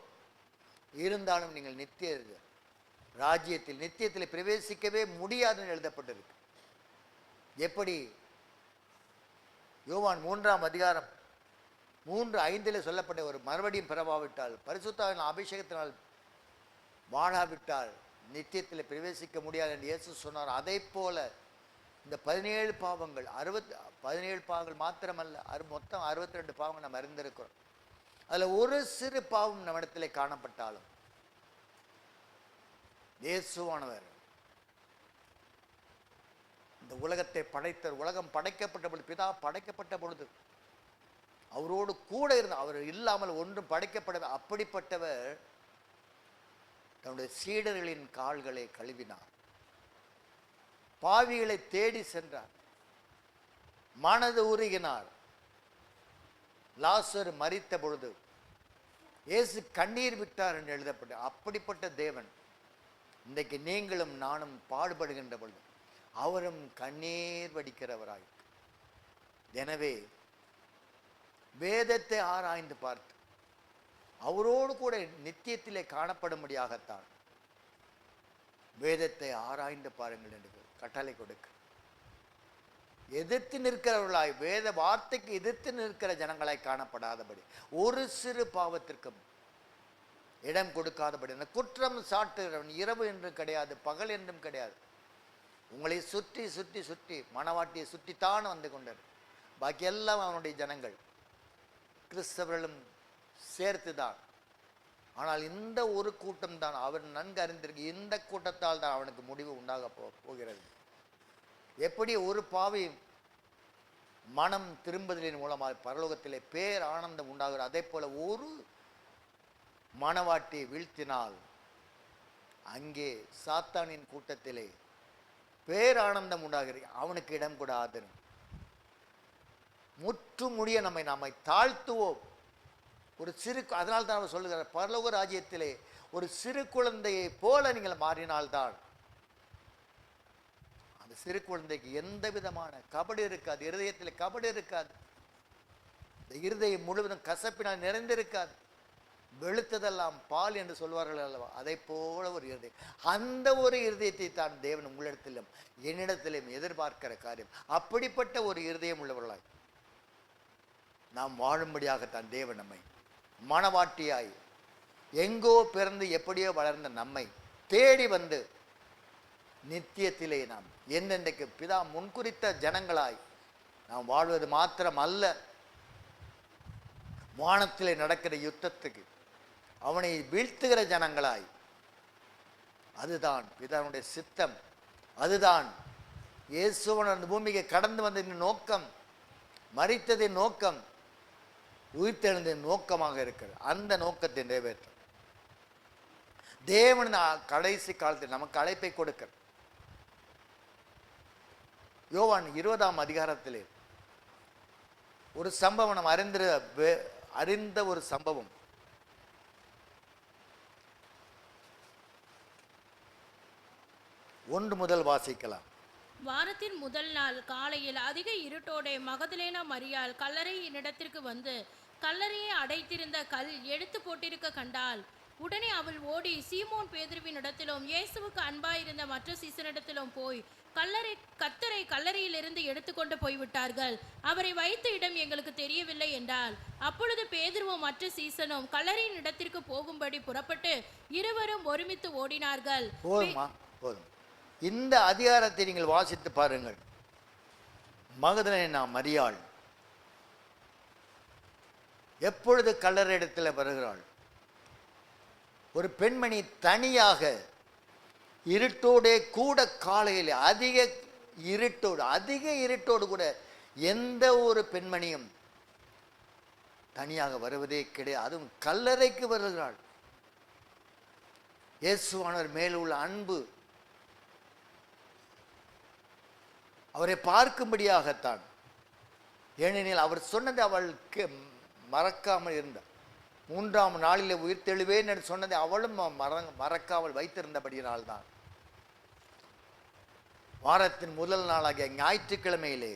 இருந்தாலும் நீங்கள் நித்தியத்தில் பிரவேசிக்கவே முடியாதுன்னு எழுதப்பட்டிருக்கு. எப்படி? யோவான் 3ஆம் அதிகாரம் 3:5 சொல்லப்பட்ட ஒரு மறுபடியும் பிறவாவிட்டால், பரிசுத்தாவின் அபிஷேகத்தினால் வாழாவிட்டால் நித்தியத்தில் பிரவேசிக்க முடியாது என்று இயேசு சொன்னார். அதை போல இந்த 17 பாவங்கள் 17 பாவங்கள் மாத்திரமல்ல, மொத்தம் 62 பாவங்கள் நம்ம அறிந்திருக்கிறோம். அதுல ஒரு சிறு பாவம் நம்மிடத்திலே காணப்பட்டாலும் இயேசுவானவர் இந்த உலகத்தை படைத்தார். உலகம் படைக்கப்பட்ட பொழுது, பிதா படைக்கப்பட்ட பொழுது அவரோடு கூட இருந்த, அவர் இல்லாமல் ஒன்றும் படைக்கப்பட, அப்படிப்பட்டவர் தன்னுடைய சீடர்களின் கால்களை கழுவினார். பாவிகளை தேடி சென்றார். மனது உருகினார். லாசர் மரித்த பொழுது இயேசு கண்ணீர் விட்டார் என்று எழுதப்பட்ட அப்படிப்பட்ட தேவன் இன்றைக்கு நீங்களும் நானும் பாடுபடுகின்ற பொழுது அவரும் கண்ணீர் வடிக்கிறவராய். எனவே வேதத்தை ஆராய்ந்து பார்த்து அவரோடு கூட நித்தியத்திலே காணப்படும்படியாகத்தான் வேதத்தை ஆராய்ந்து பாருங்கள் என்று கட்டளை கொடுக்க, எதிர்த்து நிற்கிறவர்களாய், வேத வார்த்தைக்கு எதிர்த்து நிற்கிற ஜனங்களாய் காணப்படாதபடி, ஒரு சிறு பாவத்திற்கும் இடம் கொடுக்காதபடி, அந்த குற்றம் சாட்டுகிறவன் இரவு என்றும் கிடையாது, பகல் என்றும் கிடையாது, உங்களை சுற்றி சுற்றி சுற்றி மணவாட்டியை சுற்றித்தான் வந்து கொண்டார். பாக்கி எல்லாம் அவனுடைய ஜனங்கள், கிறிஸ்தவர்களும் சேர்த்துதான். ஆனால் இந்த ஒரு கூட்டம் தான் அவர் நன்கு அறிந்திருக்கு. இந்த கூட்டத்தால் தான் அவனுக்கு முடிவு உண்டாக போகிறது. எப்படி ஒரு பாவி மனம் திரும்புதலின் மூலமாக பரலோகத்திலே பேர் ஆனந்தம் உண்டாகிறது, அதே போல ஒரு மணவாட்டியை வீழ்த்தினால் அங்கே சாத்தானின் கூட்டத்திலே பேரானந்தம் உண்டாகிறது. அவனுக்கு இடம் கூடாது. முற்று முடிய நம்மை தாழ்த்துவோம். ஒரு சிறு, அதனால் தான் அவர் சொல்லுகிறார், பரலோக ராஜ்யத்திலே ஒரு சிறு குழந்தையை போல நீங்கள் மாறினால்தான், அந்த சிறு குழந்தைக்கு எந்த விதமான கபடு இருக்காது, இருதயத்தில் கபடு இருக்காது, இந்த இருதயம் முழுவதும் கசப்பினால் நிறைந்திருக்காது, வெளுத்ததெல்லாம் பால் என்று சொல்வார்கள் அல்லவா, அதை போல ஒரு இருதயம். அந்த ஒரு இருதயத்தை தான் தேவன் உங்களிடத்திலும் என்னிடத்திலும் எதிர்பார்க்கிற காரியம். அப்படிப்பட்ட ஒரு இருதயம் உள்ளவர்களாய் நாம் வாழும்படியாகத்தான் தேவன் நம்மை மணவாட்டியாய், எங்கோ பிறந்து எப்படியோ வளர்ந்த நம்மை தேடி வந்து நித்தியத்திலே நாம் என்னென்றைக்கு பிதா முன்குறித்த ஜனங்களாய் நாம் வாழ்வது மாத்திரம் அல்ல, வானத்திலே நடக்கிற யுத்தத்துக்கு அவனை வீழ்த்துகிற ஜனங்களாய், அதுதான் பிதாவுடைய சித்தம். அதுதான் இயேசுவன் அந்த பூமிக்கு கடந்து வந்ததின் நோக்கம், மரித்ததின் நோக்கம், உயிர்த்தெழுந்ததின் நோக்கமாக இருக்கிறது. அந்த நோக்கத்தை நிறைவேற்ற தேவன் கடைசி காலத்தில் நமக்கு அழைப்பை கொடுக்க, யோவான் 20ஆம் அதிகாரத்திலே ஒரு சம்பவம் நாம் அறிந்த ஒரு சம்பவம். ஒன்று முதல் வாசிக்கலாம். வாரத்தின் முதல் நாள் காலையில் அதிக இருட்டோடே மகதலேனா மரியாள் கல்லறையின் இடத்திற்கு வந்து கல்லறையை அடைத்திருந்த கல் எடுத்து போட்டிருக்க கண்டாள். உடனே அவள் ஓடி சீமோன் பேதுருவின் இடத்திலும் இயேசுவுக்கு அன்பாயிருந்த மற்ற சீசனிடத்திலும் போய் கர்த்தரை கல்லறையிலிருந்து எடுத்துக்கொண்டு போய்விட்டார்கள், அவரை வைத்த இடம் எங்களுக்கு தெரியவில்லை என்றால். அப்பொழுது பேதுருவும் மற்ற சீசனும் கல்லறையின் இடத்திற்கு போகும்படி புறப்பட்டு இருவரும் ஒருமித்து ஓடினார்கள். போதும். இந்த அதிகாரத்தை நீங்கள் வாசித்து பாருங்கள். மகதலேனா மரியாள் எப்பொழுது கல்லறை இடத்துல வருகிறாள்? ஒரு பெண்மணி தனியாக இருட்டோடே கூட, காலையில் அதிக இருட்டோடு கூட எந்த ஒரு பெண்மணியும் தனியாக வருவதே கிடையாது. அதுவும் கல்லறைக்கு வருகிறாள். இயேசுவானவர் மேலுள்ள அன்பு, அவரை பார்க்கும்படியாகத்தான். ஏனெனில் அவர் சொன்னதை அவளுக்கு மறக்காமல் இருந்தார். 3ஆம் நாளிலே உயிர்த்தெழுவேன் என்று சொன்னதை அவளும் மறக்காமல் வைத்திருந்தபடியினால்தான் வாரத்தின் முதல் நாளாகிய ஞாயிற்றுக்கிழமையிலே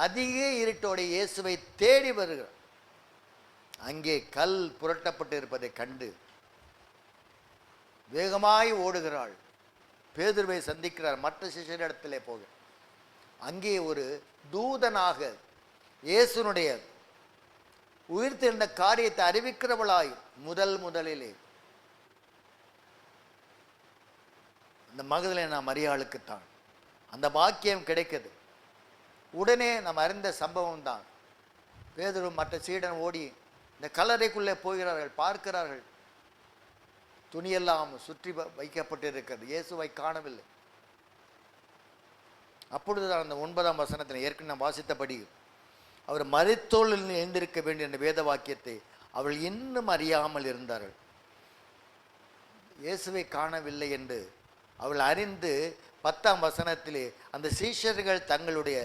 அதிக இருட்டோட இயேசுவை தேடி வருகிறார். அங்கே கல் புரட்டப்பட்டு இருப்பதை கண்டு வேகமாய் ஓடுகிறாள். பேதுருவை சந்திக்கிறார். மற்ற சிஷ்யரிடத்திலே போக அங்கே ஒரு தூதனாக இயேசுனுடைய உயிர்த்தெழுந்த காரியத்தை அறிவிக்கிறவளாய் முதலிலே இந்த மகதலேனா மரியாளுக்குத்தான் அந்த பாக்கியம் கிடைக்குது. உடனே நம்ம அறிந்த சம்பவம் தான். பேதுரு மற்ற சீடன் ஓடி இந்த கல்லறைக்குள்ளே போகிறார்கள், பார்க்கிறார்கள். துணியெல்லாம் சுற்றி வைக்கப்பட்டிருக்கிறது, இயேசுவை காணவில்லை. அப்பொழுதுதான் அந்த 9ஆம் வசனத்தில் ஏற்கனவே நாம் வாசித்தபடி அவர் மரித்தோரில் எழுந்திருக்க வேண்டிய அந்த வேத வாக்கியத்தை அவள் இன்னும் அறியாமல் இருந்தார்கள். இயேசுவை காணவில்லை என்று அவள் அறிந்து 10ஆம் வசனத்திலே அந்த சீஷர்கள் தங்களுடைய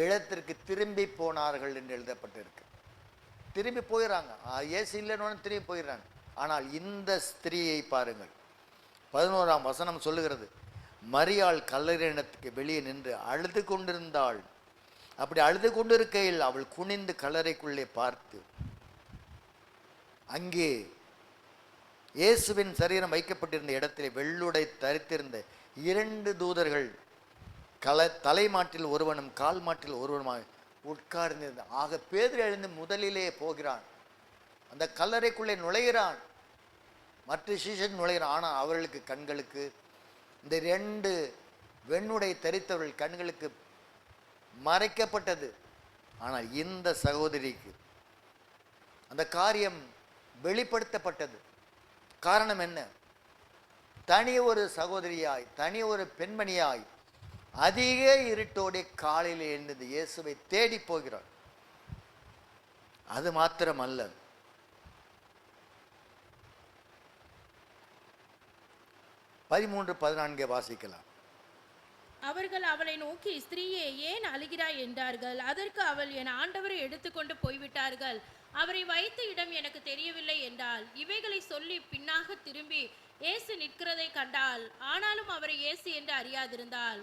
இடத்திற்கு திரும்பி போனார்கள் என்று எழுதப்பட்டிருக்கு. திரும்பி போயிடறாங்க, இயேசு இல்லைன்னு திரும்பி போயிடுறாங்க. ஆனால் இந்த ஸ்திரீயை பாருங்கள், 11ஆம் வசனம் சொல்லுகிறது, மரியாள் கல்லறையினத்துக்கு வெளியே நின்று அழுது கொண்டிருந்தாள். அப்படி அழுது கொண்டிருக்கையில் அவள் குனிந்து கல்லறைக்குள்ளே பார்த்து அங்கே இயேசுவின் சரீரம் வைக்கப்பட்டிருந்த இடத்திலே வெள்ளுடை தரித்திருந்த 2 தூதர்கள் தலைமாட்டில் ஒருவனும் கால் மாட்டில் ஒருவனுமாக உட்கார்ந்திருந்தான். ஆக பேதுரு எழுந்து முதலிலே போகிறான், அந்த கல்லறைக்குள்ளே நுழைகிறான், மற்ற சீஷன் நுழைகிறான். ஆனால் அவர்களுக்கு கண்களுக்கு இந்த 2 வெண்ணுடை தரித்தவர்கள் கண்களுக்கு மறைக்கப்பட்டது. ஆனால் இந்த சகோதரிக்கு அந்த காரியம் வெளிப்படுத்தப்பட்டது. காரணம் என்ன? தனி ஒரு சகோதரியாய், தனி ஒரு பெண்மணியாய் அதிக இருட்டோടെ காலையில் எழுந்து இயேசுவை தேடி போகிறார். அது மாத்திரமல்ல, 13-14 வாசிக்கலாம். அவர்கள் அவளை நோக்கி, ஸ்திரீயே, ஏன் அழுகிறாய் என்றார்கள். அதற்கு அவள், என் ஆண்டவரை எடுத்துக்கொண்டு போய்விட்டார்கள், அவரை வைத்த இடம் எனக்கு தெரியவில்லை என்றாள். இவைகளை சொல்லி பின்னாக திரும்பி இயேசு நிற்கிறதை கண்டாள். ஆனாலும் அவரை இயேசு என்று அறியாதிருந்தாள்.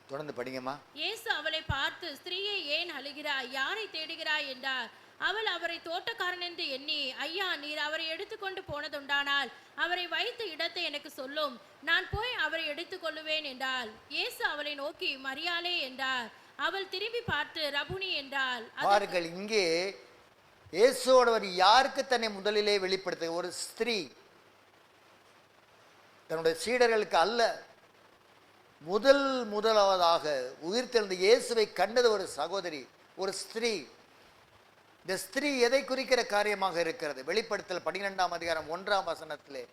தொடர்ந்து படிங்கம்மா. இயேசு அவளை பார்த்து, ஸ்திரீயே, ஏன் அழுகிறாய், யாரை தேடுகிறாய் என்றார். அவள் அவரை தோட்டக்காரன் என்று எண்ணி, ஐயா, நீர் அவரை எடுத்துக்கொண்டு போனதுண்டானால் அவரை வைத்த இடத்தை எனக்கு சொல்லும், நான் போய் அவரை எடுத்துக்கொள்ளுவேன் என்றாள். இயேசு அவளை நோக்கி, மரியாளே என்றார். அவள் திரும்பி பார்த்து, ரபுனி என்றாள். பாருங்கள், இங்கே இயேசுவோடவர் யாருக்கு தன்னை முதலிலே வெளிப்படுத்த? ஒரு ஸ்திரீ, தன்னுடைய சீடர்களுக்கு அல்ல. முதலாவதாக உயிர்த்தெழுந்த இயேசுவை கண்டது ஒரு சகோதரி, ஒரு ஸ்திரீ. இந்த ஸ்திரீ எதை குறிக்கிற காரியமாக இருக்கிறது? வெளிப்படுத்தல் 12ஆம் அதிகாரம் 1ஆம் வசனத்திலே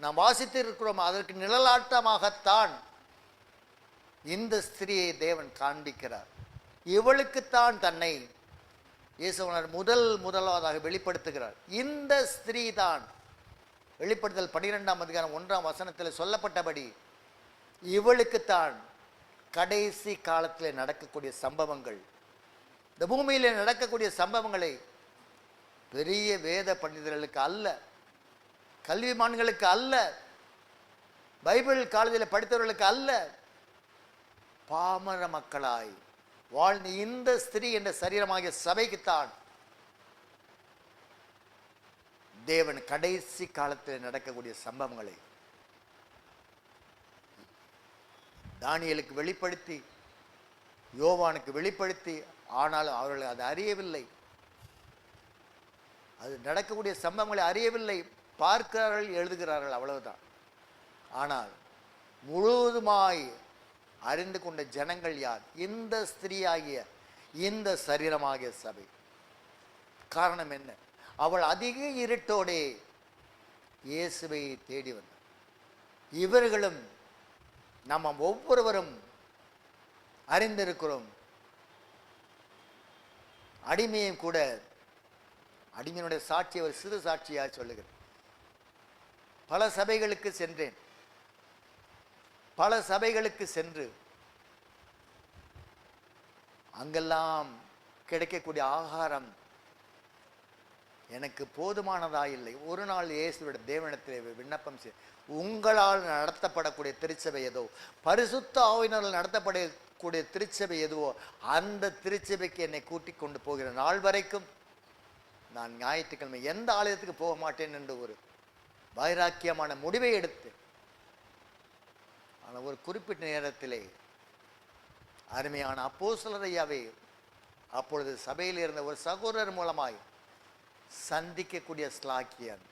நாம் வாசித்து இருக்கிறோம். அதற்கு நிழலாட்டமாகத்தான் இந்த ஸ்திரீயை தேவன் காண்பிக்கிறார். இவளுக்குத்தான் தன்னை இயேசுவனர் முதலாவதாக வெளிப்படுத்துகிறார். இந்த ஸ்திரீ தான் வெளிப்படுத்தல் 12ஆம் அதிகாரம் 1ஆம் வசனத்தில் சொல்லப்பட்டபடி இவளுக்குத்தான் கடைசி காலத்தில் நடக்கக்கூடிய சம்பவங்கள், இந்த பூமியில் நடக்கக்கூடிய சம்பவங்களை பெரிய வேத பண்டிதர்களுக்கு அல்ல, கல்விமான்களுக்கு அல்ல, பைபிள் காலேஜில் படித்தவர்களுக்கு அல்ல, பாமர மக்களாய் வாழ்ந்த இந்த ஸ்திரீ என்ற சரீரமாகிய சபைக்குத்தான் தேவன் கடைசி காலத்தில் நடக்கக்கூடிய சம்பவங்களை தானியேலுக்கு வெளிப்படுத்தி, யோவானுக்கு வெளிப்படுத்தி, ஆனாலும் அவர்கள் அதை அறியவில்லை. அது நடக்கக்கூடிய சம்பவங்களை அறியவில்லை. பார்க்கிறார்கள், எழுதுகிறார்கள், அவ்வளவுதான். ஆனால் முழுவதுமாய் அறிந்து கொண்ட ஜனங்கள் யார்? இந்த ஸ்திரீயாகிய இந்த சரீரமாகிய சபை. காரணம் என்ன? அவள் அதிக இருட்டோடே இயேசுவை தேடி வந்தார். இவர்களும் நம்ம ஒவ்வொருவரும் அறிந்திருக்கிறோம். அடிமையும் கூட, அடிமையினுடைய சாட்சியை ஒரு சிறு சாட்சியாக சொல்லுகிறேன். பல சபைகளுக்கு சென்றேன். பல சபைகளுக்கு சென்று அங்கெல்லாம் கிடைக்கக்கூடிய ஆகாரம் எனக்கு போதுமானதாயில்லை. ஒரு நாள் இயேசுவிட தேவனிடத்தில் விண்ணப்பம் செய், உங்களால் நடத்தப்படக்கூடிய திருச்சபை எதோ, பரிசுத்த ஆவியினரால் நடத்தப்படக்கூடிய திருச்சபை எதுவோ அந்த திருச்சபைக்கு என்னை கூட்டிக் கொண்டு போகிற நாள் வரைக்கும் நான் ஞாயிற்றுக்கிழமை எந்த ஆலயத்துக்கு போக மாட்டேன் என்று ஒரு வைராக்கியமான முடிவை எடுத்து, ஆனால் ஒரு குறிப்பிட்ட நேரத்திலே அருமையான அப்போஸ்தலர் ஐயாவை அப்பொழுது சபையில் இருந்த ஒரு சகோதரர் மூலமாய் சந்திக்கக்கூடிய ஸ்லாக்கியம்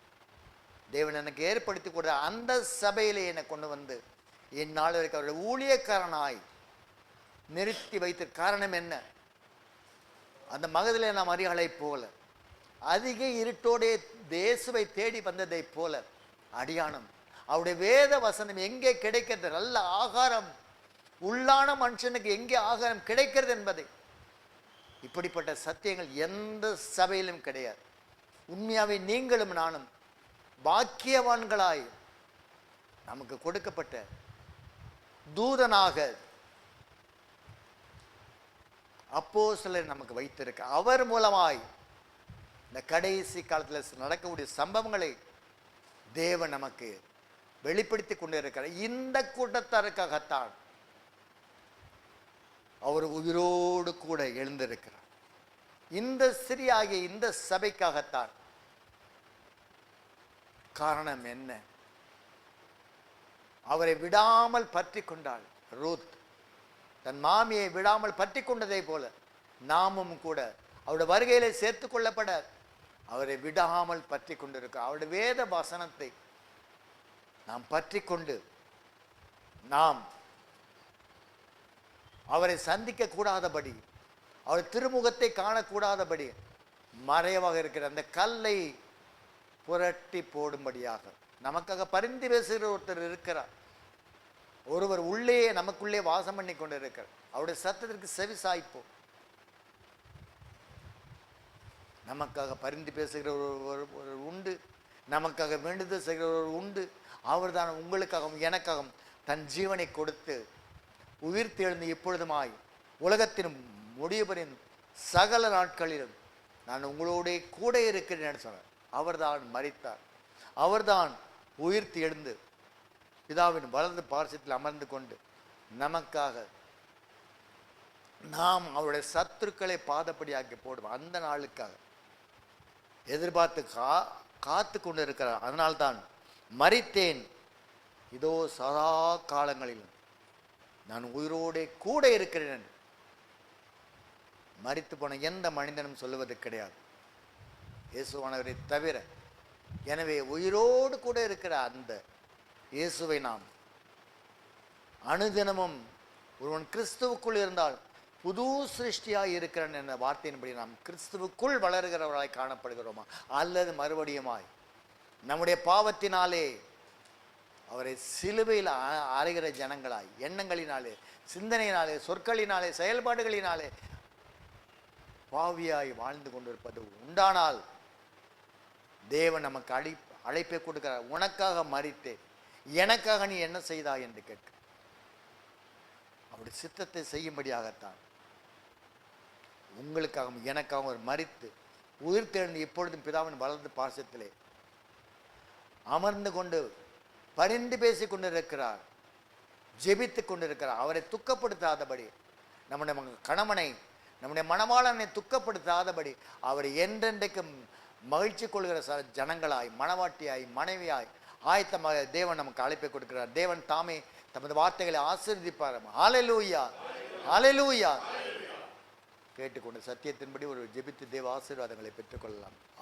தேவன் எனக்கு ஏற்படுத்தி கொடுத்த அந்த சபையிலே என்னை கொண்டு வந்து இந்நாள் வரைக்கும் அவருடைய ஊழியக்காரனாய் நிறுத்தி வைத்த காரணம் என்ன? அந்த மகதிலே நாம் மரியாதை போல அதிக இருட்டோடே இயேசுவை தேடி வந்ததை போல அடியானம் அவருடைய வேத வசனம் எங்கே கிடைக்கிறது, நல்ல ஆகாரம் உள்ளான மனுஷனுக்கு எங்கே ஆகாரம் கிடைக்கிறது என்பதை, இப்படிப்பட்ட சத்தியங்கள் எந்த சபையிலும் கிடையாது. உண்மையாவே நீங்களும் நானும் பாக்கியவான்களாய் நமக்கு கொடுக்கப்பட்ட தூதனாக அப்போஸ்தலர் நமக்கு வைத்திருக்க, அவர் மூலமாய் இந்த கடைசி காலத்தில் நடக்கக்கூடிய சம்பவங்களை தேவன் நமக்கு வெளிப்படுத்தி கொண்டு இருக்கிறார். இந்த கூட்டத்தாருக்காகத்தான் அவர் உயிரோடு கூட எழுந்திருக்கிறார். இந்த சிறியாகிய இந்த சபைக்காகத்தான். காரணம் என்ன? அவரை விடாமல் பற்றி கொண்டாள் ரூத். தன் மாமியை விடாமல் பற்றி கொண்டதை போல நாமும் கூட அவருடைய வருகையிலே சேர்த்து கொள்ளப்பட அவரை விடாமல் பற்றி கொண்டிருக்க, அவருடைய வேத வசனத்தை நாம் பற்றி கொண்டு நாம் அவரை சந்திக்க கூடாதபடி, அவர் திருமுகத்தை காணக்கூடாதபடி மறைவாக இருக்கிற அந்த கல்லை புரட்டி போடும்படியாக நமக்காக பரிந்து பேசுகிற ஒருத்தர் இருக்கிறார். ஒருவர் உள்ளே நமக்குள்ளே வாசம் பண்ணி கொண்டு இருக்கிறார். அவருடைய சத்தத்திற்கு செவி சாய்ப்போம். நமக்காக பரிந்து பேசுகிற ஒரு உண்டு, நமக்காக வேண்டுதல் செய்கிற ஒரு உண்டு. அவர் தான் உங்களுக்காகவும் எனக்காகவும் தன் ஜீவனை கொடுத்து உயிர் தெழுந்து இப்பொழுதுமாய் உலகத்தின் முடிவுபரின் சகல நாட்களிலும் நான் உங்களோட கூட இருக்கிறேன் சொன்னார். அவர்தான் மரித்தார், அவர்தான் உயிர் எழுந்து பிதாவின் வலது பார்சத்தில் அமர்ந்து கொண்டு நமக்காக நாம் அவருடைய சத்துருக்களை பாதப்படியாக்கி போடுவோம். அந்த நாளுக்காக எதிர்பார்த்து காத்து கொண்டு இருக்கிறார். அதனால்தான் மரித்தேன், இதோ சதா காலங்களிலும் நான் உயிரோடு கூட இருக்கிறேன். மரித்து போன எந்த மனிதனும் சொல்லுவது கிடையாது, இயேசுவானவரை தவிர. எனவே உயிரோடு கூட இருக்கிற அந்த இயேசுவை நாம் அனுதினமும், ஒருவன் கிறிஸ்துவுக்குள் இருந்தால் புது சிருஷ்டியாய் இருக்கிறான் என்ற வார்த்தையின்படி நாம் கிறிஸ்துவுக்குள் வளர்கிறவர்களாய் காணப்படுகிறோமா, அல்லது மறுபடியுமாய் நம்முடைய பாவத்தினாலே அவரை சிலுவையில் அறைகிற ஜனங்களாய், எண்ணங்களினாலே, சிந்தனையினாலே, சொற்களினாலே, செயல்பாடுகளினாலே பாவியாய் வாழ்ந்து கொண்டிருப்பது உண்டானால் தேவன் நமக்கு அழைப்பை கொடுக்கிறார். உனக்காக மரித்தேன், எனக்காக நீ என்ன செய்தாய் என்று கேட்க, அவருடைய சித்தத்தை செய்யும்படியாகத்தான் உங்களுக்காகவும் எனக்காகவும் ஒரு மரித்து உயிர் தெழுந்து இப்பொழுதும் பிதாவின் வலது பாசத்திலே அமர்ந்து கொண்டு பரிந்து பேசிக் கொண்டிருக்கிறார், ஜெபித்து கொண்டிருக்கிறார். அவரை துக்கப்படுத்தாதபடி, நம்முடைய கணவனை, நம்முடைய மணவாளனை துக்கப்படுத்தாதபடி அவரை என்றென்றைக்கும் மகிழ்ச்சி கொள்கிற ஜனங்களாய், மணவாட்டியாய், மனைவியாய் ஆயத்தமாக தேவன் நமக்கு அழைப்பை கொடுக்கிறார். தேவன் தாமே தமது வார்த்தைகளை ஆசீர்வதிப்பார். ஹல்லேலூயா, ஹல்லேலூயா. கேட்டுக்கொண்டு சத்தியத்தின்படி ஒரு ஜெபித்து தேவ ஆசீர்வாதங்களை பெற்றுக்கொள்ளலாம்.